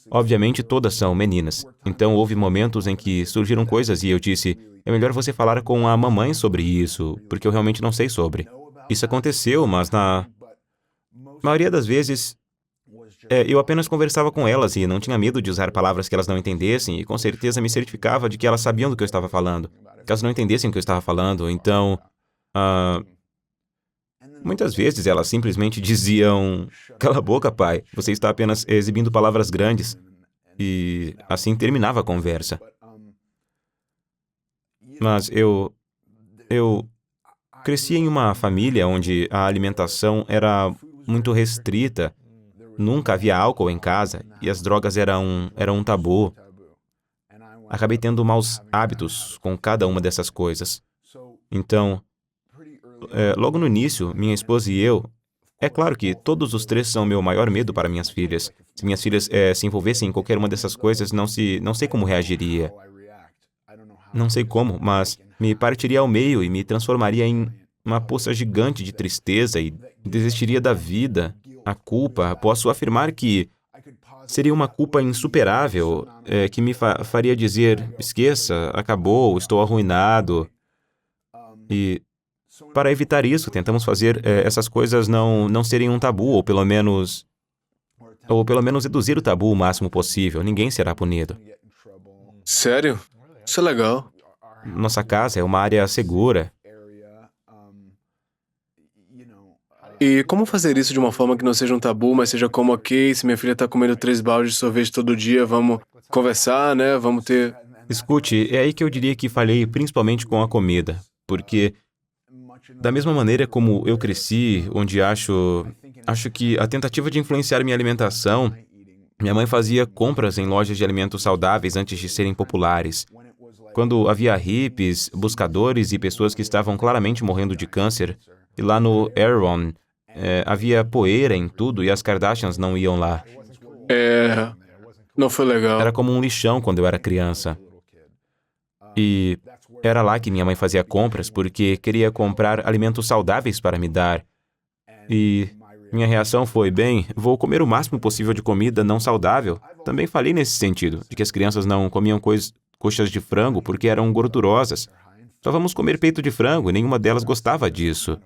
Obviamente, todas são meninas. Então, houve momentos em que surgiram coisas e eu disse, é melhor você falar com a mamãe sobre isso, porque eu realmente não sei sobre. Isso aconteceu, mas na maioria das vezes, eu apenas conversava com elas e não tinha medo de usar palavras que elas não entendessem e com certeza me certificava de que elas sabiam do que eu estava falando. Que elas não entendessem o que eu estava falando, então... muitas vezes elas simplesmente diziam, cala a boca, pai, você está apenas exibindo palavras grandes. E assim terminava a conversa. Mas eu cresci em uma família onde a alimentação era muito restrita. Nunca havia álcool em casa e as drogas eram um tabu. Acabei tendo maus hábitos com cada uma dessas coisas. Então, logo no início, minha esposa e eu... É claro que todos os três são meu maior medo para minhas filhas. Se minhas filhas se envolvessem em qualquer uma dessas coisas, não sei como reagiria. Não sei como, mas me partiria ao meio e me transformaria em uma poça gigante de tristeza e desistiria da vida. A culpa, posso afirmar que seria uma culpa insuperável, que me faria dizer, esqueça, acabou, estou arruinado. E para evitar isso, tentamos fazer essas coisas não serem um tabu, ou pelo menos reduzir o tabu o máximo possível. Ninguém será punido. Sério? Isso é legal. Nossa casa é uma área segura. E como fazer isso de uma forma que não seja um tabu, mas seja como, ok, se minha filha está comendo 3 baldes de sorvete todo dia, vamos conversar, né? Vamos ter... Escute, é aí que eu diria que falhei principalmente com a comida. Porque, da mesma maneira como eu cresci, onde acho que a tentativa de influenciar minha alimentação, minha mãe fazia compras em lojas de alimentos saudáveis antes de serem populares. Quando havia hippies, buscadores e pessoas que estavam claramente morrendo de câncer, e lá no Erewhon, havia poeira em tudo e as Kardashians não iam lá. Não foi legal. Era como um lixão quando eu era criança. E era lá que minha mãe fazia compras porque queria comprar alimentos saudáveis para me dar. E minha reação foi, bem, vou comer o máximo possível de comida não saudável. Também falei nesse sentido, de que as crianças não comiam coxas de frango porque eram gordurosas. Só vamos comer peito de frango e nenhuma delas gostava disso.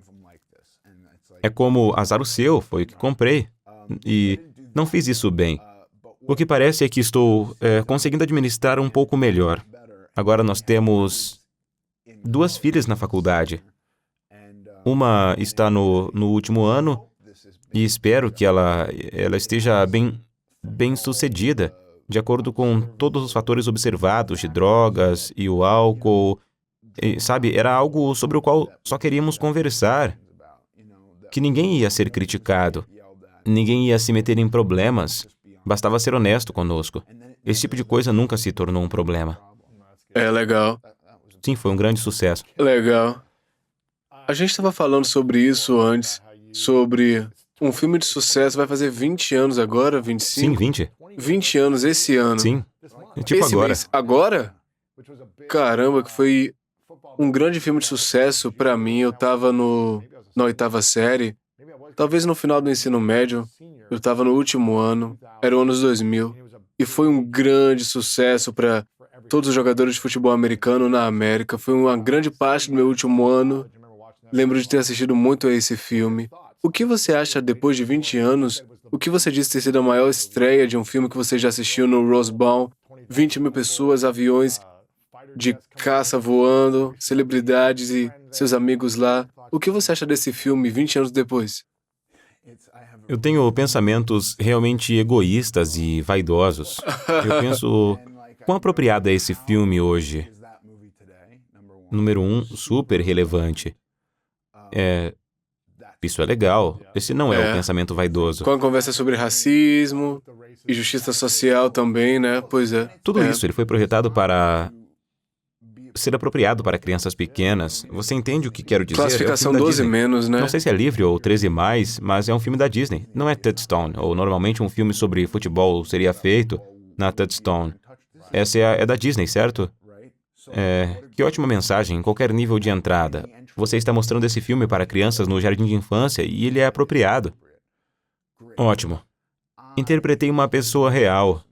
É como azar o seu, foi o que comprei. E não fiz isso bem. O que parece é que estou conseguindo administrar um pouco melhor. Agora nós temos 2 filhas na faculdade. Uma está no último ano e espero que ela esteja bem sucedida, de acordo com todos os fatores observados de drogas e o álcool. E, sabe, era algo sobre o qual só queríamos conversar. Que ninguém ia ser criticado. Ninguém ia se meter em problemas. Bastava ser honesto conosco. Esse tipo de coisa nunca se tornou um problema. Legal. Sim, foi um grande sucesso. Legal. A gente estava falando sobre isso antes, sobre um filme de sucesso, vai fazer 20 anos agora, 25? Sim, 20. 20 anos esse ano. Sim. Tipo Esse agora. mês. Agora? Caramba, que foi um grande filme de sucesso pra mim. Eu estava na 8ª série, talvez no final do ensino médio. Eu estava no último ano, era o ano 2000, e foi um grande sucesso para todos os jogadores de futebol americano na América. Foi uma grande parte do meu último ano. Lembro de ter assistido muito a esse filme. O que você acha, depois de 20 anos, o que você disse ter sido a maior estreia de um filme que você já assistiu no Rose Bowl? 20 mil pessoas, aviões de caça voando, celebridades e seus amigos lá. O que você acha desse filme 20 anos depois? Eu tenho pensamentos realmente egoístas e vaidosos. Eu penso, quão apropriado é esse filme hoje? Número 1, super relevante. Isso é legal. Esse não é o pensamento vaidoso. Com a conversa sobre racismo e justiça social também, né? Pois é. Tudo isso, ele foi projetado para ser apropriado para crianças pequenas. Você entende o que quero dizer? Classificação É um filme da 12 Disney. menos, né? Não sei se é livre ou 13+, mas é um filme da Disney. Não é Touchstone, ou normalmente um filme sobre futebol seria feito na Touchstone. Essa é da Disney, certo? Que ótima mensagem em qualquer nível de entrada. Você está mostrando esse filme para crianças no jardim de infância e ele é apropriado. Ótimo. Interpretei uma pessoa real.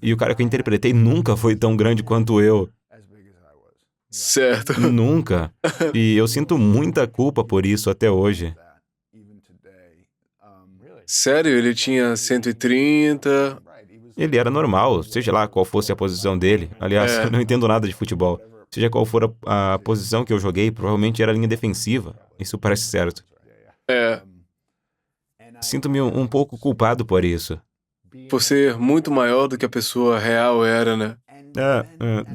E o cara que eu interpretei nunca foi tão grande quanto eu. Certo. Nunca. E eu sinto muita culpa por isso até hoje. Sério, ele tinha 130. Ele era normal, seja lá qual fosse a posição dele. Aliás, eu não entendo nada de futebol. Seja qual for a posição que eu joguei, provavelmente era linha defensiva. Isso parece certo. Sinto-me um pouco culpado por isso. Por ser muito maior do que a pessoa real era, né?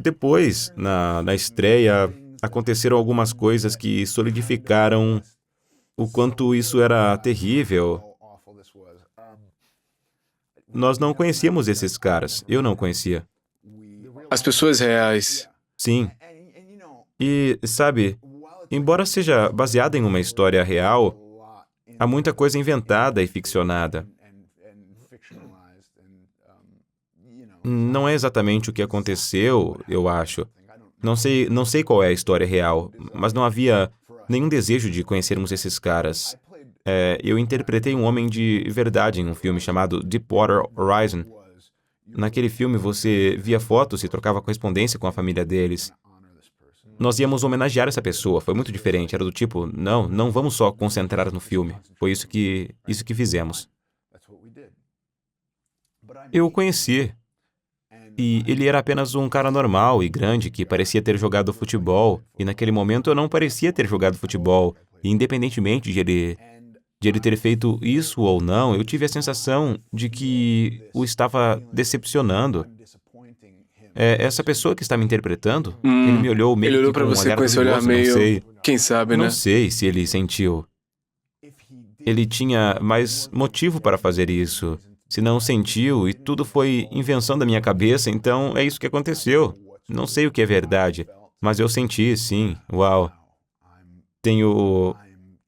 Depois, na estreia, aconteceram algumas coisas que solidificaram o quanto isso era terrível. Nós não conhecíamos esses caras. Eu não conhecia. As pessoas reais. Sim. E, sabe, embora seja baseada em uma história real, há muita coisa inventada e ficcionada. Não é exatamente o que aconteceu, eu acho. Não sei qual é a história real, mas não havia nenhum desejo de conhecermos esses caras. Eu interpretei um homem de verdade em um filme chamado Deepwater Horizon. Naquele filme, você via fotos e trocava correspondência com a família deles. Nós íamos homenagear essa pessoa, foi muito diferente. Era do tipo, não vamos só concentrar no filme. Foi isso que fizemos. Eu o conheci. E ele era apenas um cara normal e grande que parecia ter jogado futebol. E naquele momento eu não parecia ter jogado futebol. E independentemente de ele ter feito isso ou não, eu tive a sensação de que o estava decepcionando. Essa pessoa que está me interpretando, ele me olhou meio Ele olhou que pra com um você olhar com esse olhar duvidoso, não sei. meio... Quem sabe, né? Não sei se ele sentiu. Ele tinha mais motivo para fazer isso. Se não sentiu e tudo foi invenção da minha cabeça, então é isso que aconteceu. Não sei o que é verdade, mas eu senti, sim. Uau. Tenho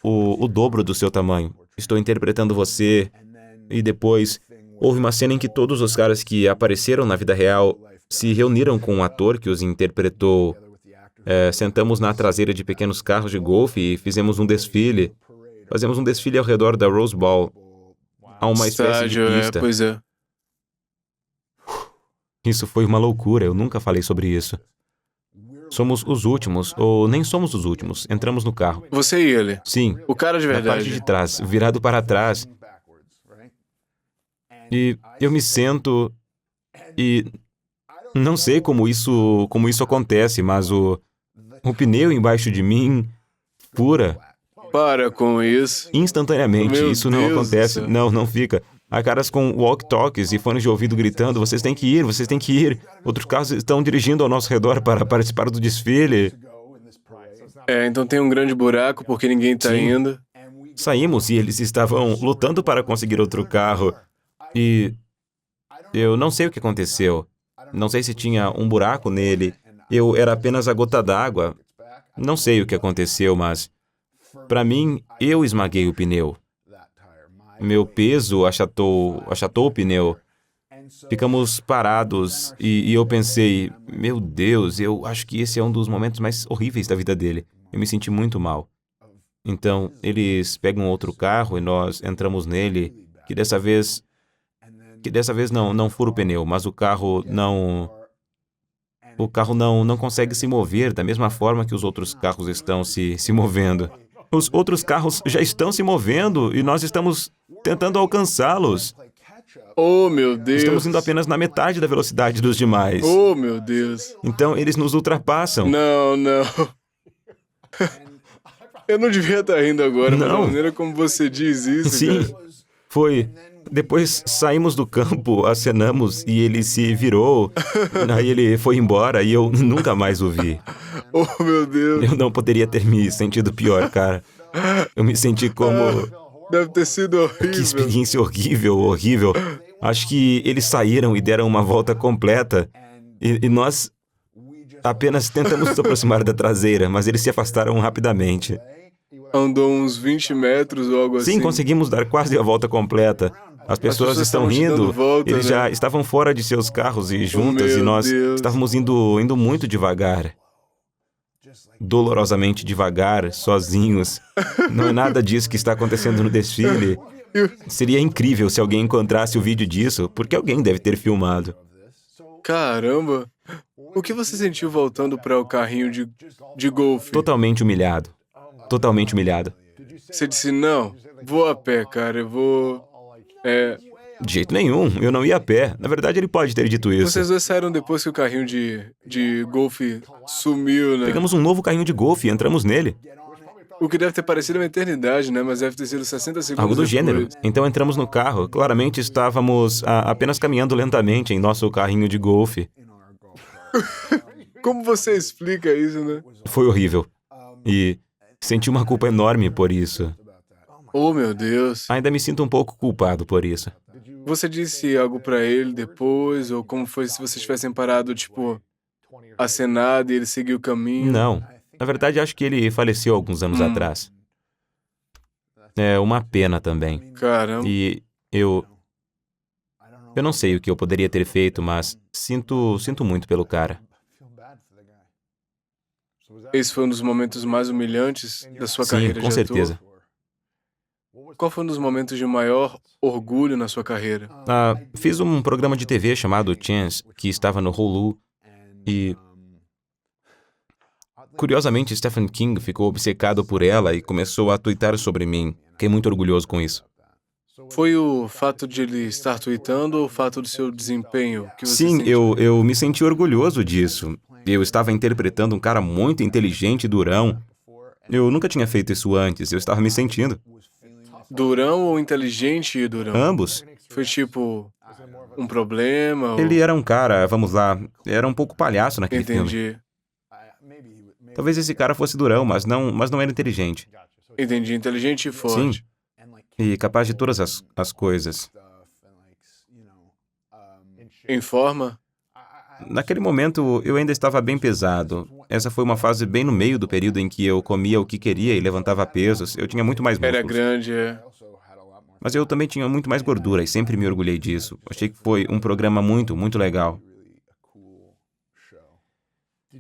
o dobro do seu tamanho. Estou interpretando você. E depois, houve uma cena em que todos os caras que apareceram na vida real se reuniram com um ator que os interpretou. Sentamos na traseira de pequenos carros de golfe e fizemos um desfile. Fazemos um desfile ao redor da Rose Bowl. Há uma espécie de pista. Pois é. Isso foi uma loucura, eu nunca falei sobre isso. Somos os últimos, ou nem somos os últimos. Entramos no carro. Você e ele? Sim, O cara de na parte verdade. de trás, virado para trás. E eu me sento e não sei como isso acontece, mas o pneu embaixo de mim fura Para com isso. instantaneamente. Meu Isso não Deus do acontece. céu. Não fica. Há caras com walkie-talkies e fones de ouvido gritando, vocês têm que ir. Outros carros estão dirigindo ao nosso redor para participar do desfile. Então tem um grande buraco porque ninguém tá Sim. indo. Saímos e eles estavam lutando para conseguir outro carro. E eu não sei o que aconteceu. Não sei se tinha um buraco nele. Eu era apenas a gota d'água. Não sei o que aconteceu, mas para mim, eu esmaguei o pneu. Meu peso achatou o pneu. Ficamos parados e eu pensei, meu Deus, eu acho que esse é um dos momentos mais horríveis da vida dele. Eu me senti muito mal. Então, eles pegam outro carro e nós entramos nele, que dessa vez não fura o pneu, mas o carro não consegue se mover da mesma forma que os outros carros estão se movendo. Os outros carros já estão se movendo e nós estamos tentando alcançá-los. Oh, meu Deus. Estamos indo apenas na metade da velocidade dos demais. Oh, meu Deus. Então, eles nos ultrapassam. Não. Eu não devia estar rindo agora, mas da Não. maneira como você diz isso, Sim, cara. foi. Depois saímos do campo, acenamos e ele se virou. Aí ele foi embora e eu nunca mais o vi. Oh, meu Deus. Eu não poderia ter me sentido pior, cara. Eu me senti como... Deve ter sido horrível. Que experiência horrível. Acho que eles saíram e deram uma volta completa. E nós apenas tentamos nos aproximar da traseira, mas eles se afastaram rapidamente. Andou uns 20 metros ou algo assim. Sim, conseguimos dar quase a volta completa. As pessoas estão estavam te dando rindo, volta, eles né? já estavam fora de seus carros e juntas, e meu nós Deus. estávamos indo muito devagar. Dolorosamente devagar, sozinhos. Não é nada disso que está acontecendo no desfile. Seria incrível se alguém encontrasse o vídeo disso, porque alguém deve ter filmado. Caramba! O que você sentiu voltando para o carrinho de golfe? Totalmente humilhado. Totalmente humilhado. Você disse, não, vou a pé, cara, eu vou... De jeito nenhum, eu não ia a pé. Na verdade, ele pode ter dito isso. Vocês dois saíram depois que o carrinho de golfe sumiu, né? Pegamos um novo carrinho de golfe e entramos nele. O que deve ter parecido uma eternidade, né? Mas deve ter sido 60 segundos Algo do depois. gênero. Então entramos no carro. Claramente estávamos apenas caminhando lentamente em nosso carrinho de golfe. Como você explica isso, né? Foi horrível. E senti uma culpa enorme por isso. Oh, meu Deus. Ainda me sinto um pouco culpado por isso. Você disse algo pra ele depois? Ou como foi se vocês tivessem parado, tipo, acenado e ele seguiu o caminho? Não. Na verdade, acho que ele faleceu alguns anos atrás. É uma pena também. Caramba. E eu não sei o que eu poderia ter feito, mas sinto muito pelo cara. Esse foi um dos momentos mais humilhantes da sua Sim, carreira com de certeza. ator? Qual foi um dos momentos de maior orgulho na sua carreira? Fiz um programa de TV chamado Chance, que estava no Hulu, e curiosamente Stephen King ficou obcecado por ela e começou a tuitar sobre mim. Fiquei muito orgulhoso com isso. Foi o fato de ele estar tweetando ou o fato do seu desempenho que você Sim, sentiu? eu me senti orgulhoso disso. Eu estava interpretando um cara muito inteligente e durão. Eu nunca tinha feito isso antes, eu estava me sentindo. Durão ou inteligente e durão? Ambos. Foi tipo um problema? Ou... Ele era um cara, vamos lá, era um pouco palhaço naquele filme. Entendi. Talvez esse cara fosse durão, mas não era inteligente. Entendi. Inteligente e Sim, forte. e capaz de todas as coisas. Em forma? Naquele momento, eu ainda estava bem pesado. Essa foi uma fase bem no meio do período em que eu comia o que queria e levantava pesos. Eu tinha muito mais Era músculos. grande, é. Mas eu também tinha muito mais gordura e sempre me orgulhei disso. Achei que foi um programa muito, muito legal.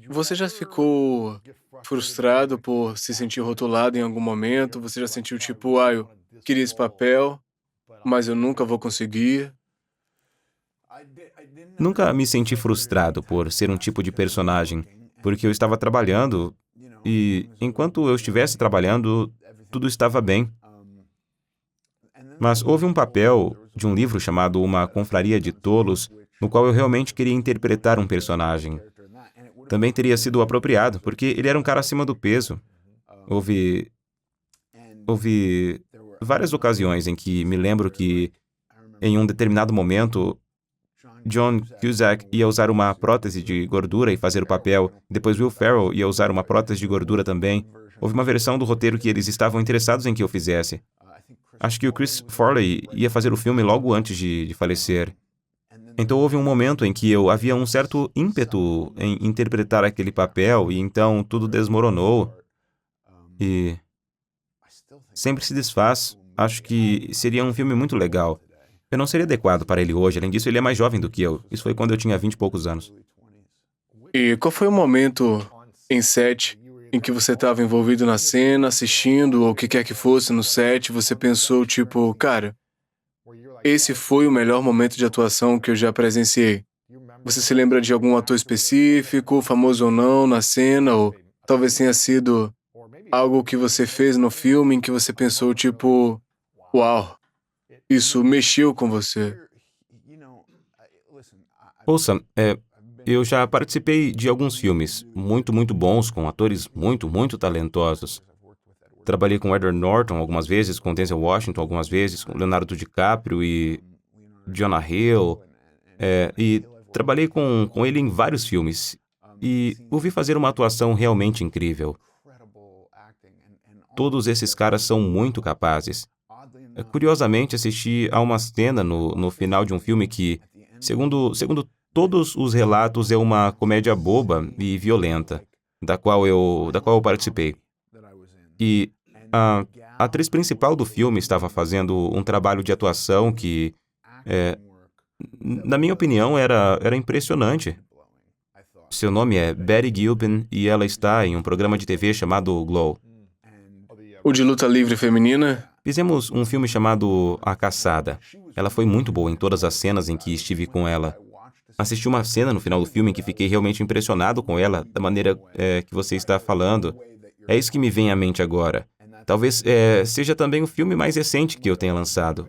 Você já ficou frustrado por se sentir rotulado em algum momento? Você já sentiu tipo, eu queria esse papel, mas eu nunca vou conseguir? Nunca me senti frustrado por ser um tipo de personagem, porque eu estava trabalhando e, enquanto eu estivesse trabalhando, tudo estava bem. Mas houve um papel de um livro chamado Uma Confraria de Tolos, no qual eu realmente queria interpretar um personagem. Também teria sido apropriado, porque ele era um cara acima do peso. Houve várias ocasiões em que me lembro que, em um determinado momento, John Cusack ia usar uma prótese de gordura e fazer o papel. Depois Will Ferrell ia usar uma prótese de gordura também. Houve uma versão do roteiro que eles estavam interessados em que eu fizesse. Acho que o Chris Farley ia fazer o filme logo antes de falecer. Então houve um momento em que eu havia um certo ímpeto em interpretar aquele papel e então tudo desmoronou. E sempre se desfaz. Acho que seria um filme muito legal. Eu não seria adequado para ele hoje. Além disso, ele é mais jovem do que eu. Isso foi quando eu tinha 20 e poucos anos. E qual foi o momento em set em que você estava envolvido na cena, assistindo, ou o que quer que fosse no set, você pensou, tipo, cara, esse foi o melhor momento de atuação que eu já presenciei? Você se lembra de algum ator específico, famoso ou não, na cena, ou talvez tenha sido algo que você fez no filme em que você pensou, tipo, uau, isso mexeu com você? Ouça, eu já participei de alguns filmes muito, muito bons, com atores muito, muito talentosos. Trabalhei com Edward Norton algumas vezes, com Denzel Washington algumas vezes, com Leonardo DiCaprio e Jonah Hill. E trabalhei com ele em vários filmes. E o vi fazer uma atuação realmente incrível. Todos esses caras são muito capazes. Curiosamente, assisti a uma cena no final de um filme que, segundo todos os relatos, é uma comédia boba e violenta, da qual eu participei. E A atriz principal do filme estava fazendo um trabalho de atuação que, na minha opinião, era impressionante. Seu nome é Betty Gilpin e ela está em um programa de TV chamado Glow. O de luta livre feminina? Fizemos um filme chamado A Caçada. Ela foi muito boa em todas as cenas em que estive com ela. Assisti uma cena no final do filme em que fiquei realmente impressionado com ela, da maneira que você está falando. É isso que me vem à mente agora. Talvez seja também o filme mais recente que eu tenha lançado.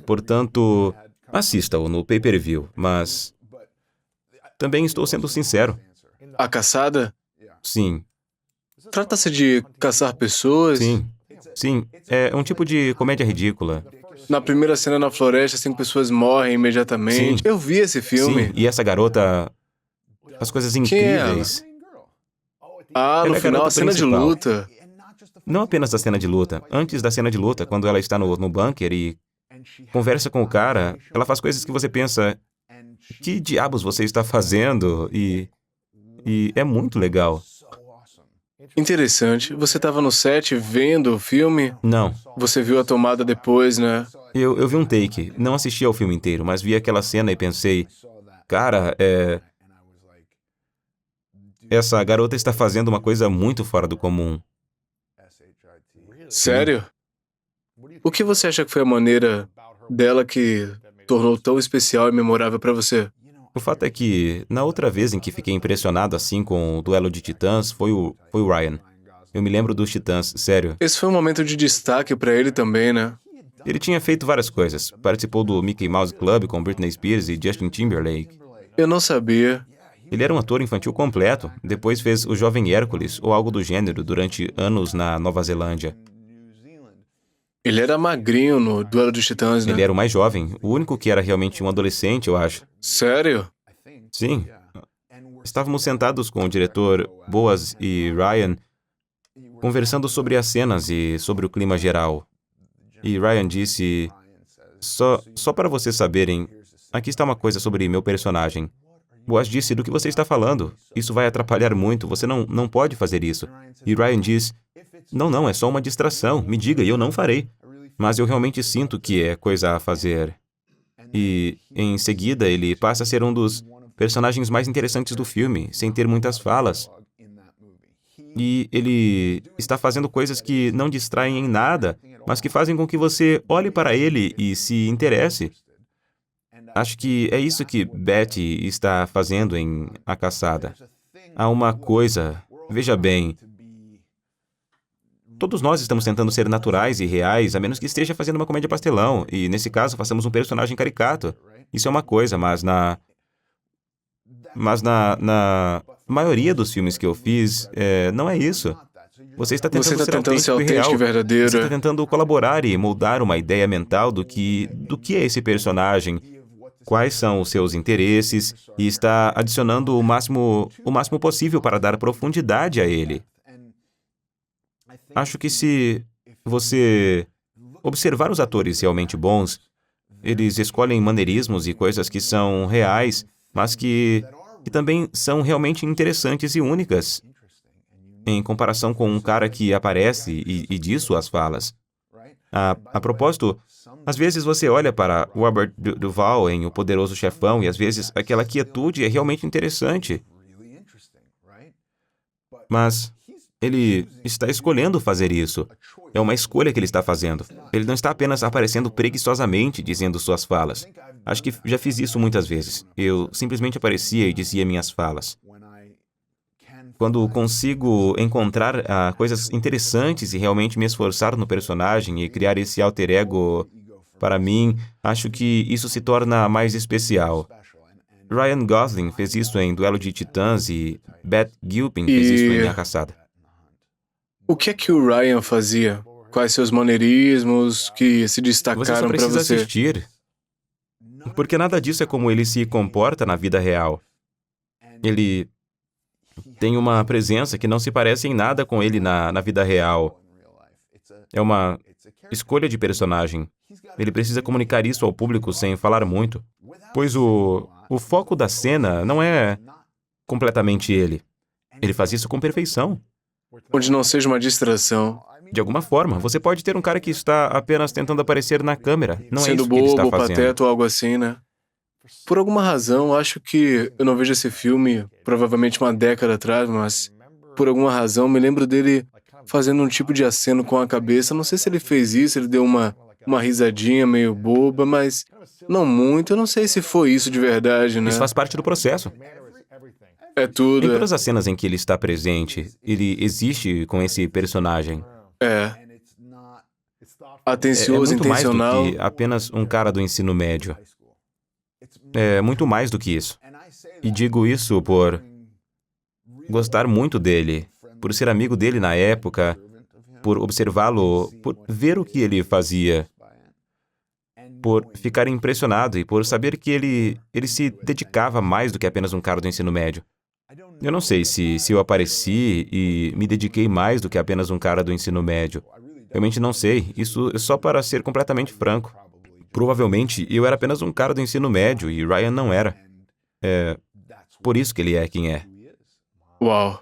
Portanto, assista-o no pay-per-view, mas também estou sendo sincero. A Caçada? Sim, Trata-se de caçar pessoas? sim. É um tipo de comédia ridícula. Na primeira cena na floresta, 5 pessoas morrem imediatamente. Sim. Eu vi esse filme. Sim, e essa garota... As coisas Quem é ela? incríveis. Ah, Ela no é a final, a garota cena de principal. luta. Não apenas da cena de luta. Antes da cena de luta, quando ela está no bunker e conversa com o cara, ela faz coisas que você pensa... Que diabos você está fazendo? E é muito legal. Interessante. Você estava no set vendo o filme? Não, Você viu a tomada depois, né? eu vi um take. Não assisti ao filme inteiro, mas vi aquela cena e pensei... Cara, essa garota está fazendo uma coisa muito fora do comum. Sério? O que você acha que foi a maneira dela que tornou tão especial e memorável pra você? O fato é que, na outra vez em que fiquei impressionado assim com o duelo de titãs, foi o Ryan. Eu me lembro dos titãs, sério. Esse foi um momento de destaque pra ele também, né? Ele tinha feito várias coisas. Participou do Mickey Mouse Club com Britney Spears e Justin Timberlake. Eu não sabia. Ele era um ator infantil completo. Depois fez o Jovem Hércules, ou algo do gênero, durante anos na Nova Zelândia. Ele era magrinho no Duelo dos Titãs, né? Ele era o mais jovem, o único que era realmente um adolescente, eu acho. Sério? Sim. Estávamos sentados com o diretor Boaz e Ryan, conversando sobre as cenas e sobre o clima geral. E Ryan disse... Só para vocês saberem, aqui está uma coisa sobre meu personagem. Boaz disse, do que você está falando? Isso vai atrapalhar muito, você não pode fazer isso. E Ryan diz, não, é só uma distração, me diga e eu não farei. Mas eu realmente sinto que é coisa a fazer. E, em seguida, ele passa a ser um dos personagens mais interessantes do filme, sem ter muitas falas. E ele está fazendo coisas que não distraem em nada, mas que fazem com que você olhe para ele e se interesse. Acho que é isso que Betty está fazendo em A Caçada. Há uma coisa... Veja bem... Todos nós estamos tentando ser naturais e reais, a menos que esteja fazendo uma comédia pastelão. E, nesse caso, façamos um personagem caricato. Isso é uma coisa, mas na maioria dos filmes que eu fiz, não é isso. Você está tentando Você está tentando ser autêntico e real. autêntico e verdadeiro. Você está tentando colaborar e moldar uma ideia mental do que é esse personagem, quais são os seus interesses, e está adicionando o máximo possível para dar profundidade a ele. Acho que se você observar os atores realmente bons, eles escolhem maneirismos e coisas que são reais, mas que também são realmente interessantes e únicas, em comparação com um cara que aparece e diz suas falas. A propósito, às vezes você olha para Robert Duvall em O Poderoso Chefão e às vezes aquela quietude é realmente interessante. Mas ele está escolhendo fazer isso. É uma escolha que ele está fazendo. Ele não está apenas aparecendo preguiçosamente dizendo suas falas. Acho que já fiz isso muitas vezes. Eu simplesmente aparecia e dizia minhas falas. Quando consigo encontrar coisas interessantes e realmente me esforçar no personagem e criar esse alter ego para mim, acho que isso se torna mais especial. Ryan Gosling fez isso em Duelo de Titãs e Beth Gilpin fez isso em A Caçada. O que é que o Ryan fazia? Quais seus maneirismos que se Você só destacaram pra precisa você? assistir. Porque nada disso é como ele se comporta na vida real. Ele tem uma presença que não se parece em nada com ele na vida real. É uma escolha de personagem. Ele precisa comunicar isso ao público sem falar muito. Pois o foco da cena não é completamente ele. Ele faz isso com perfeição. Onde não seja uma distração. De alguma forma, você pode ter um cara que está apenas tentando aparecer na câmera. Não é Sendo isso que ele está bobo, fazendo. pateta ou algo assim, né? Por alguma razão, acho que eu não vejo esse filme, provavelmente uma década atrás, mas por alguma razão me lembro dele fazendo um tipo de aceno com a cabeça. Não sei se ele fez isso, ele deu uma risadinha meio boba, mas não muito. Eu não sei se foi isso de verdade, né? Isso faz parte do processo. É Em tudo. todas as cenas em que ele está presente, ele existe com esse personagem. É É atencioso, muito mais do intencional. que apenas um cara do ensino médio. É muito mais do que isso. E digo isso por gostar muito dele, por ser amigo dele na época, por observá-lo, por ver o que ele fazia, por ficar impressionado e por saber que ele se dedicava mais do que apenas um cara do ensino médio. Eu não sei se eu apareci e me dediquei mais do que apenas um cara do ensino médio. Realmente não sei. Isso é só para ser completamente franco. Provavelmente eu era apenas um cara do ensino médio e Ryan não era. É por isso que ele é quem é. Uau.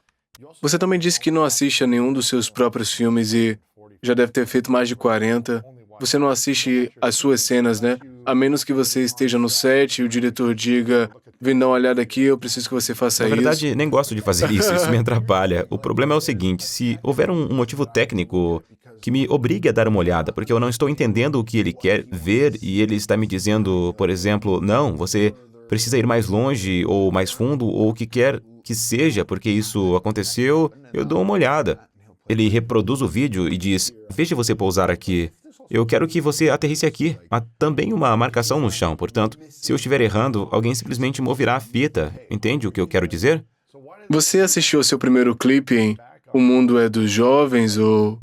Você também disse que não assiste a nenhum dos seus próprios filmes e já deve ter feito mais de 40. Você não assiste as suas cenas, né? A menos que você esteja no set e o diretor diga: vem dar uma olhada aqui, eu preciso que você faça Na isso. verdade, nem gosto de fazer isso me atrapalha. O problema é o seguinte, se houver um motivo técnico que me obrigue a dar uma olhada, porque eu não estou entendendo o que ele quer ver e ele está me dizendo, por exemplo, não, você precisa ir mais longe ou mais fundo ou o que quer que seja, porque isso aconteceu, eu dou uma olhada. Ele reproduz o vídeo e diz, veja você pousar aqui. Eu quero que você aterrisse aqui. Há também uma marcação no chão, portanto, se eu estiver errando, alguém simplesmente moverá a fita. Entende o que eu quero dizer? Você assistiu ao seu primeiro clipe em O Mundo é dos Jovens ou...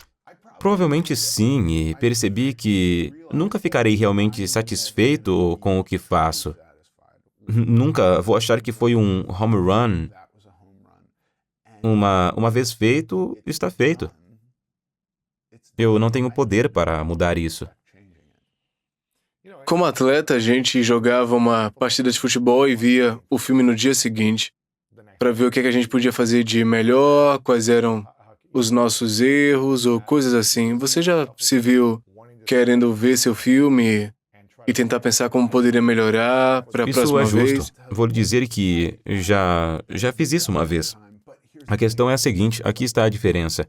Provavelmente sim, e percebi que nunca ficarei realmente satisfeito com o que faço. Nunca vou achar que foi um home run. Uma vez feito, está feito. Eu não tenho poder para mudar isso. Como atleta, a gente jogava uma partida de futebol e via o filme no dia seguinte para ver o que a gente podia fazer de melhor, quais eram os nossos erros ou coisas assim. Você já se viu querendo ver seu filme e tentar pensar como poderia melhorar para a Isso próxima é vez? justo. Vou lhe dizer que já fiz isso uma vez. A questão é a seguinte, aqui está a diferença.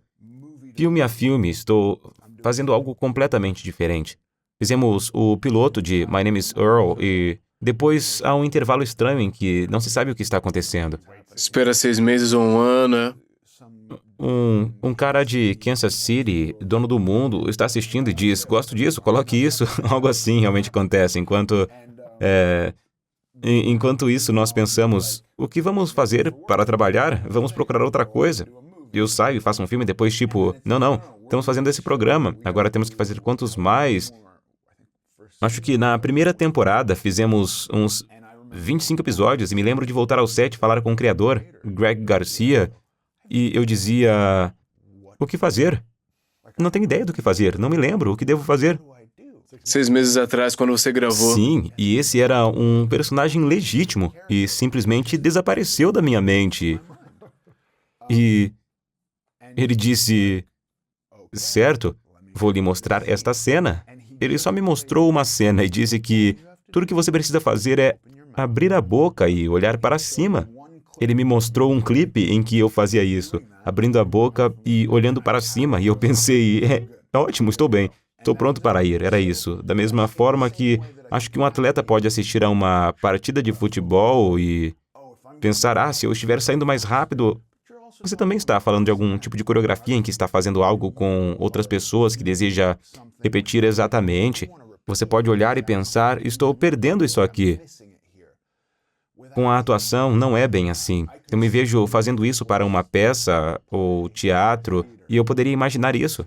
Filme a filme, estou fazendo algo completamente diferente. Fizemos o piloto de My Name is Earl e depois há um intervalo estranho em que não se sabe o que está acontecendo. Espera 6 meses ou um ano, né? Um cara de Kansas City, dono do mundo, está assistindo e diz, gosto disso, coloque isso. Algo assim realmente acontece, enquanto isso nós pensamos, o que vamos fazer para trabalhar? Vamos procurar outra coisa. Eu saio e faço um filme e depois tipo, não, estamos fazendo esse programa, agora temos que fazer quantos mais? Acho que na primeira temporada fizemos uns 25 episódios e me lembro de voltar ao set e falar com o criador, Greg Garcia, e eu dizia, o que fazer? Não tenho ideia do que fazer, não me lembro o que devo fazer. 6 meses atrás, quando você gravou. Sim, e esse era um personagem legítimo e simplesmente desapareceu da minha mente. E ele disse, certo, vou lhe mostrar esta cena. Ele só me mostrou uma cena e disse que tudo que você precisa fazer é abrir a boca e olhar para cima. Ele me mostrou um clipe em que eu fazia isso, abrindo a boca e olhando para cima, e eu pensei, ótimo, estou bem, estou pronto para ir, era isso. Da mesma forma que acho que um atleta pode assistir a uma partida de futebol e pensar, se eu estiver saindo mais rápido, você também está falando de algum tipo de coreografia em que está fazendo algo com outras pessoas que deseja repetir exatamente. Você pode olhar e pensar, estou perdendo isso aqui. Com a atuação, não é bem assim. Eu me vejo fazendo isso para uma peça ou teatro e eu poderia imaginar isso.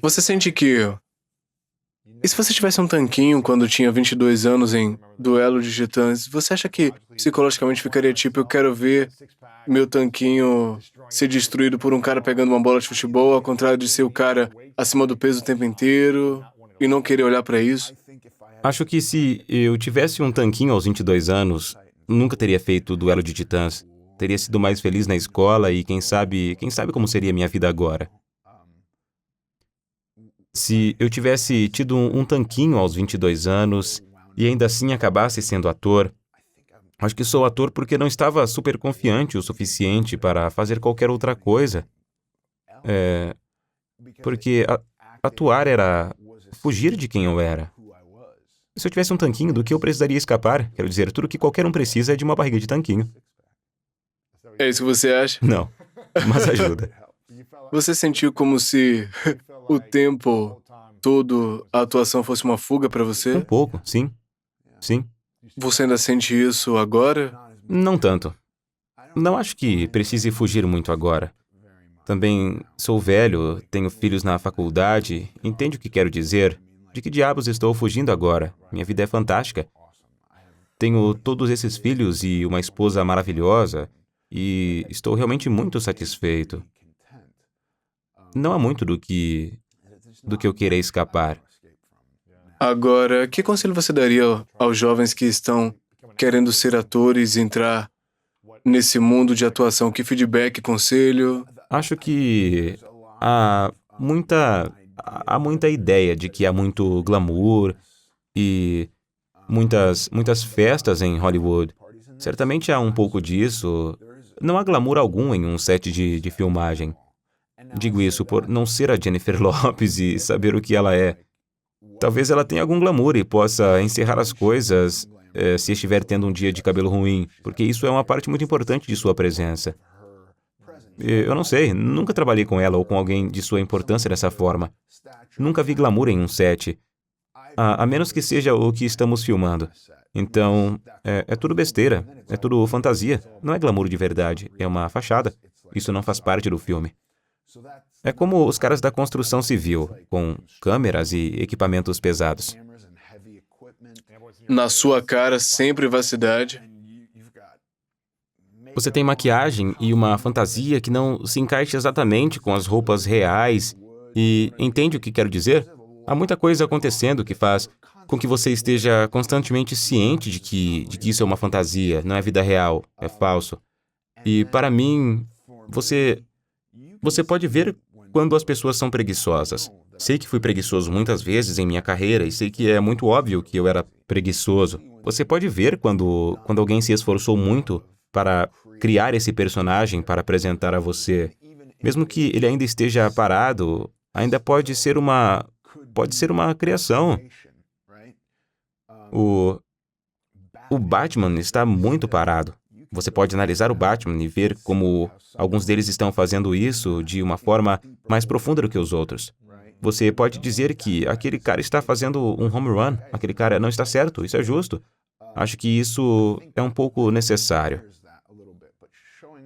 Você sente que... E se você tivesse um tanquinho quando tinha 22 anos em Duelo de Titãs, você acha que psicologicamente ficaria tipo, eu quero ver meu tanquinho ser destruído por um cara pegando uma bola de futebol, ao contrário de ser o cara acima do peso o tempo inteiro e não querer olhar para isso? Acho que se eu tivesse um tanquinho aos 22 anos, nunca teria feito o Duelo de Titãs. Teria sido mais feliz na escola e quem sabe como seria minha vida agora. Se eu tivesse tido um tanquinho aos 22 anos e ainda assim acabasse sendo ator, acho que sou ator porque não estava super confiante o suficiente para fazer qualquer outra coisa. Porque atuar era fugir de quem eu era. Se eu tivesse um tanquinho, do que eu precisaria escapar? Quero dizer, tudo que qualquer um precisa é de uma barriga de tanquinho. É isso que você acha? Não, mas ajuda. Você sentiu como se o tempo todo a atuação fosse uma fuga pra Um você? pouco, sim. Sim. Você ainda sente isso agora? Não tanto. Não acho que precise fugir muito agora. Também sou velho, tenho filhos na faculdade, entende o que quero dizer? De que diabos estou fugindo agora? Minha vida é fantástica. Tenho todos esses filhos e uma esposa maravilhosa, e estou realmente muito satisfeito. Não há muito do que eu querer escapar. Agora, que conselho você daria aos jovens que estão querendo ser atores e entrar nesse mundo de atuação? Que feedback, conselho? Acho que há muita ideia de que há muito glamour e muitas festas em Hollywood. Certamente há um pouco disso. Não há glamour algum em um set de filmagem. Digo isso por não ser a Jennifer Lopez e saber o que ela é. Talvez ela tenha algum glamour e possa encerrar as coisas se estiver tendo um dia de cabelo ruim, porque isso é uma parte muito importante de sua presença. Eu não sei, nunca trabalhei com ela ou com alguém de sua importância dessa forma. Nunca vi glamour em um set, a menos que seja o que estamos filmando. Então, é tudo besteira, é tudo fantasia. Não é glamour de verdade, é uma fachada. Isso não faz parte do filme. É como os caras da construção civil, com câmeras e equipamentos pesados. Na sua cara, sempre vacidade. Você tem maquiagem e uma fantasia que não se encaixa exatamente com as roupas reais. E entende o que quero dizer? Há muita coisa acontecendo que faz com que você esteja constantemente ciente de que isso é uma fantasia, não é vida real, é falso. E para mim, você pode ver quando as pessoas são preguiçosas. Sei que fui preguiçoso muitas vezes em minha carreira e sei que é muito óbvio que eu era preguiçoso. Você pode ver quando alguém se esforçou muito para criar esse personagem para apresentar a você. Mesmo que ele ainda esteja parado, ainda pode ser uma criação. O Batman está muito parado. Você pode analisar o Batman e ver como alguns deles estão fazendo isso de uma forma mais profunda do que os outros. Você pode dizer que aquele cara está fazendo um home run, aquele cara não está certo, isso é justo. Acho que isso é um pouco necessário.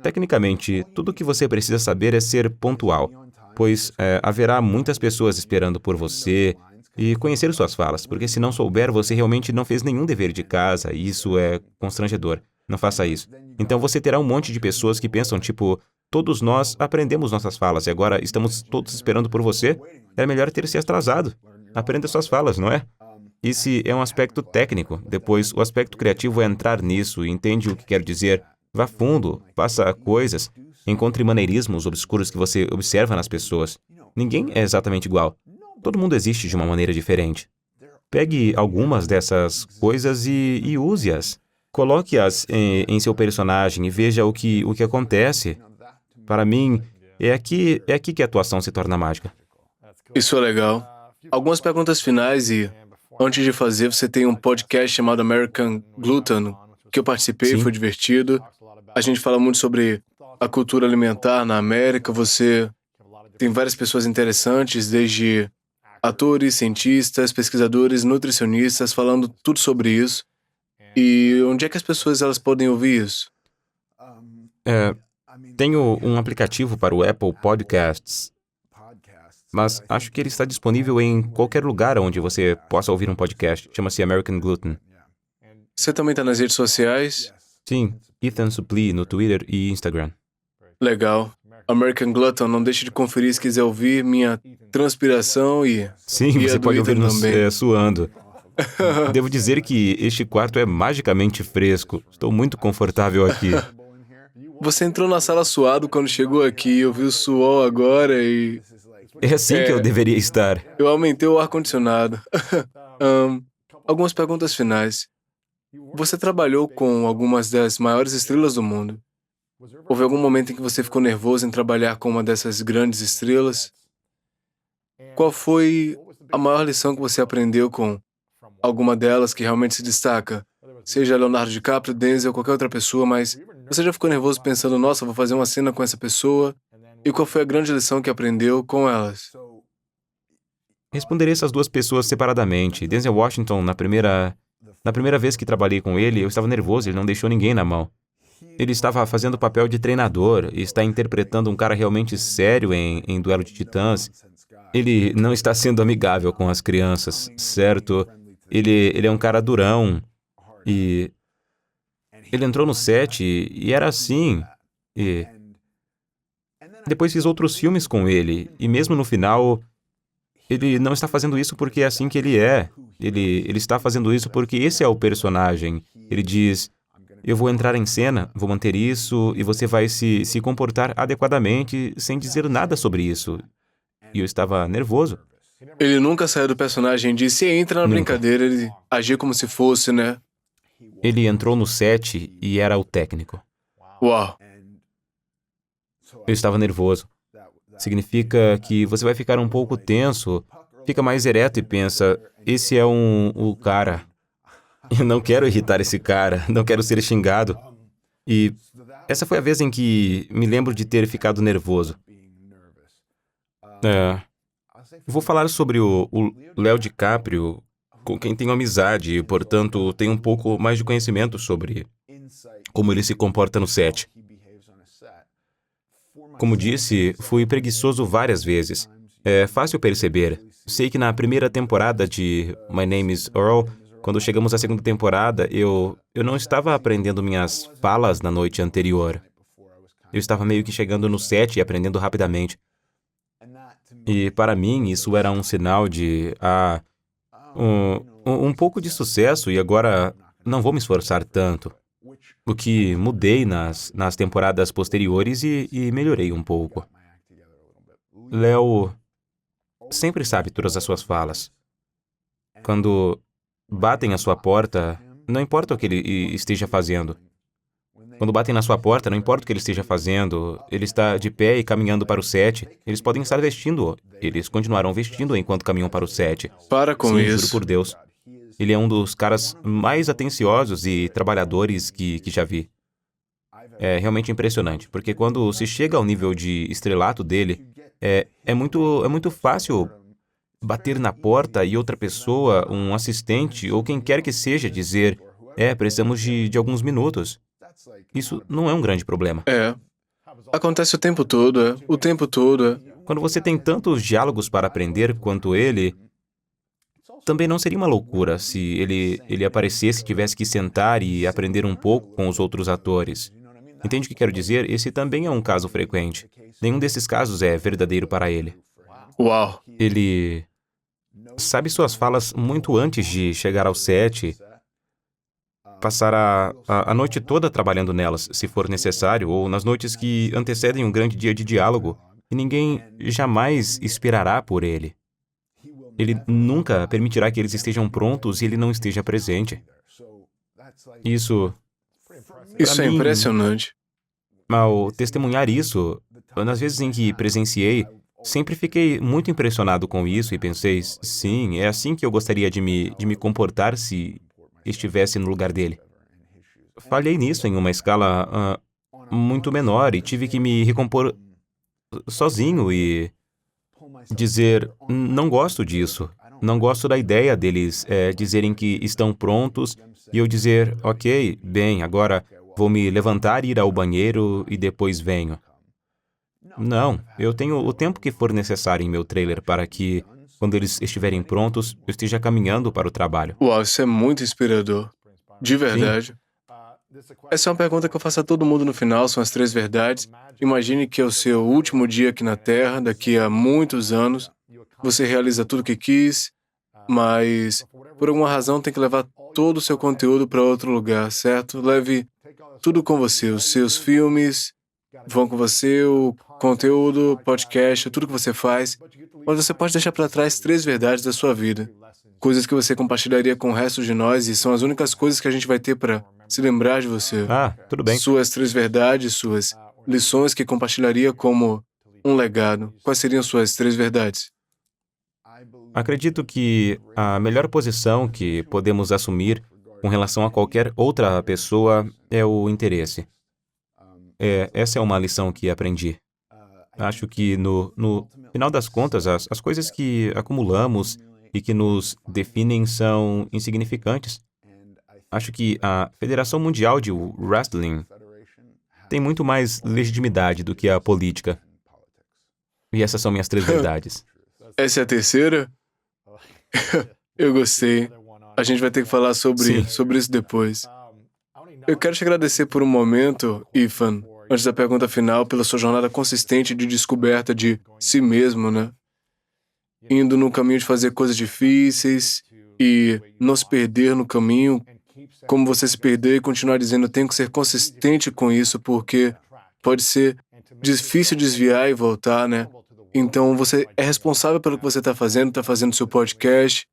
Tecnicamente, tudo o que você precisa saber é ser pontual, pois haverá muitas pessoas esperando por você e conhecer suas falas, porque se não souber, você realmente não fez nenhum dever de casa e isso é constrangedor. Não faça isso. Então você terá um monte de pessoas que pensam, tipo, todos nós aprendemos nossas falas e agora estamos todos esperando por você. Era melhor ter se atrasado. Aprenda suas falas, não é? Esse é um aspecto técnico. Depois, o aspecto criativo é entrar nisso e entende o que quero dizer. Vá fundo, faça coisas, encontre maneirismos obscuros que você observa nas pessoas. Ninguém é exatamente igual. Todo mundo existe de uma maneira diferente. Pegue algumas dessas coisas e use-as. Coloque-as em seu personagem e veja o que acontece. Para mim, é aqui que a atuação se torna mágica. Isso é legal. Algumas perguntas finais e, antes de fazer, você tem um podcast chamado American Gluten, que eu participei, Sim. foi divertido. A gente fala muito sobre a cultura alimentar na América. Você tem várias pessoas interessantes, desde atores, cientistas, pesquisadores, nutricionistas, falando tudo sobre isso. E onde é que as pessoas elas podem ouvir isso? Tenho um aplicativo para o Apple Podcasts, mas acho que ele está disponível em qualquer lugar onde você possa ouvir um podcast. Chama-se American Gluten. Você também está nas redes sociais? Sim, Ethan Suplee no Twitter e Instagram. Legal. American Glutton, não deixe de conferir se quiser ouvir minha transpiração e... Sim, e a você do pode Ethan ouvir-nos também. suando. Devo dizer que este quarto é magicamente fresco. Estou muito confortável aqui. Você entrou na sala suado quando chegou aqui, eu vi o suor agora e... É assim que eu deveria estar. Eu aumentei o ar-condicionado. Algumas perguntas finais. Você trabalhou com algumas das maiores estrelas do mundo. Houve algum momento em que você ficou nervoso em trabalhar com uma dessas grandes estrelas? Qual foi a maior lição que você aprendeu com alguma delas que realmente se destaca? Seja Leonardo DiCaprio, Denzel ou qualquer outra pessoa, mas você já ficou nervoso pensando, nossa, vou fazer uma cena com essa pessoa? E qual foi a grande lição que aprendeu com elas? Responderei essas duas pessoas separadamente. Denzel Washington, na primeira vez que trabalhei com ele, eu estava nervoso, ele não deixou ninguém na mão. Ele estava fazendo o papel de treinador e está interpretando um cara realmente sério em Duelo de Titãs. Ele não está sendo amigável com as crianças, certo? Ele é um cara durão e ele entrou no set e era assim. E depois fiz outros filmes com ele e mesmo no final, ele não está fazendo isso porque é assim que ele é. Ele está fazendo isso porque esse é o personagem. Ele diz, eu vou entrar em cena, vou manter isso e você vai se comportar adequadamente sem dizer nada sobre isso. E eu estava nervoso. Ele nunca saiu do personagem de se entra na Nunca. brincadeira, ele agia como se fosse, né? Ele entrou no set e era o técnico. Uau. Eu estava nervoso. Significa que você vai ficar um pouco tenso, fica mais ereto e pensa, esse é o cara. Eu não quero irritar esse cara, não quero ser xingado. E essa foi a vez em que me lembro de ter ficado nervoso. Vou falar sobre o Léo DiCaprio, com quem tenho amizade e, portanto, tenho um pouco mais de conhecimento sobre como ele se comporta no set. Como disse, fui preguiçoso várias vezes. É fácil perceber. Sei que na primeira temporada de My Name is Earl, quando chegamos à segunda temporada, eu não estava aprendendo minhas falas na noite anterior. Eu estava meio que chegando no set e aprendendo rapidamente. E para mim, isso era um sinal de, um pouco de sucesso e agora não vou me esforçar tanto. O que mudei nas temporadas posteriores e melhorei um pouco. Léo sempre sabe todas as suas falas. Quando batem à sua porta, não importa o que ele esteja fazendo. Quando batem na sua porta, não importa o que ele esteja fazendo, ele está de pé e caminhando para o set. Eles podem estar vestindo, eles continuarão vestindo enquanto caminham para o set. Para com Sim, isso. juro por Deus. Ele é um dos caras mais atenciosos e trabalhadores que já vi. É realmente impressionante, porque quando se chega ao nível de estrelato dele, é muito fácil bater na porta e outra pessoa, um assistente ou quem quer que seja, dizer, precisamos de alguns minutos. Isso não é um grande problema. Acontece o tempo todo, o tempo todo. Quando você tem tantos diálogos para aprender quanto ele, também não seria uma loucura se ele aparecesse e tivesse que sentar e aprender um pouco com os outros atores. Entende o que quero dizer? Esse também é um caso frequente. Nenhum desses casos é verdadeiro para ele. Uau. Ele sabe suas falas muito antes de chegar ao set, passar a noite toda trabalhando nelas, se for necessário, ou nas noites que antecedem um grande dia de diálogo, e ninguém jamais esperará por ele. Ele nunca permitirá que eles estejam prontos e ele não esteja presente. Isso Isso é mim, impressionante. ao testemunhar isso, nas vezes em que presenciei, sempre fiquei muito impressionado com isso e pensei, sim, é assim que eu gostaria de me comportar se estivesse no lugar dele. Falhei nisso em uma escala muito menor e tive que me recompor sozinho e dizer, não gosto disso. Não gosto da ideia deles dizerem que estão prontos e eu dizer, ok, bem, agora vou me levantar e ir ao banheiro e depois venho. Não, eu tenho o tempo que for necessário em meu trailer para que, quando eles estiverem prontos, eu esteja caminhando para o trabalho. Uau, isso é muito inspirador. De verdade. Essa é uma pergunta que eu faço a todo mundo no final, são as 3 verdades. Imagine que é o seu último dia aqui na Terra, daqui a muitos anos. Você realiza tudo o que quis, mas por alguma razão tem que levar todo o seu conteúdo para outro lugar, certo? Leve tudo com você, os seus filmes vão com você, o conteúdo, podcast, tudo que você faz, mas você pode deixar para trás 3 verdades da sua vida. Coisas que você compartilharia com o resto de nós e são as únicas coisas que a gente vai ter para se lembrar de você. Ah, tudo bem. Suas 3 verdades, suas lições que compartilharia como um legado. Quais seriam suas 3 verdades? Acredito que a melhor posição que podemos assumir com relação a qualquer outra pessoa é o interesse. Essa é uma lição que aprendi. Acho que no final das contas, as coisas que acumulamos e que nos definem são insignificantes. Acho que a Federação Mundial de Wrestling tem muito mais legitimidade do que a política. E essas são minhas 3 verdades. Essa é a terceira? Eu gostei. A gente vai ter que falar sobre isso depois. Eu quero te agradecer por um momento, Ethan, antes da pergunta final, pela sua jornada consistente de descoberta de si mesmo, né? Indo no caminho de fazer coisas difíceis e não se perder no caminho, como você se perder e continuar dizendo, eu tenho que ser consistente com isso, porque pode ser difícil desviar e voltar, né? Então, você é responsável pelo que você está fazendo seu podcast,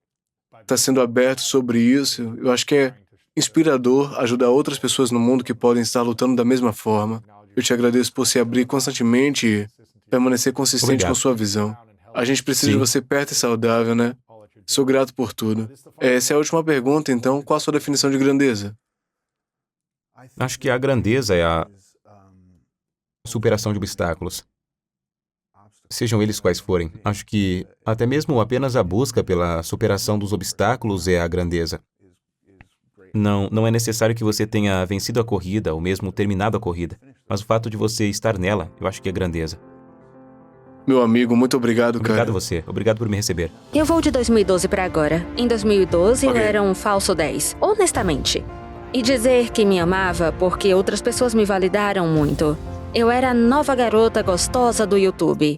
está sendo aberto sobre isso. Eu acho que é inspirador ajudar outras pessoas no mundo que podem estar lutando da mesma forma. Eu te agradeço por se abrir constantemente e permanecer consistente Obrigado. com sua visão. A gente precisa de você perto e saudável, né? Sou grato por tudo. Essa é a última pergunta, então. Qual a sua definição de grandeza? Acho que a grandeza é a superação de obstáculos. Sejam eles quais forem. Acho que até mesmo apenas a busca pela superação dos obstáculos é a grandeza. Não é necessário que você tenha vencido a corrida ou mesmo terminado a corrida, mas o fato de você estar nela, eu acho que é grandeza. Meu amigo, muito obrigado, cara. Obrigado a você. Obrigado por me receber. Eu vou de 2012 pra agora. Em 2012, Ok. eu era um falso 10, honestamente. E dizer que me amava porque outras pessoas me validaram muito. Eu era a nova garota gostosa do YouTube.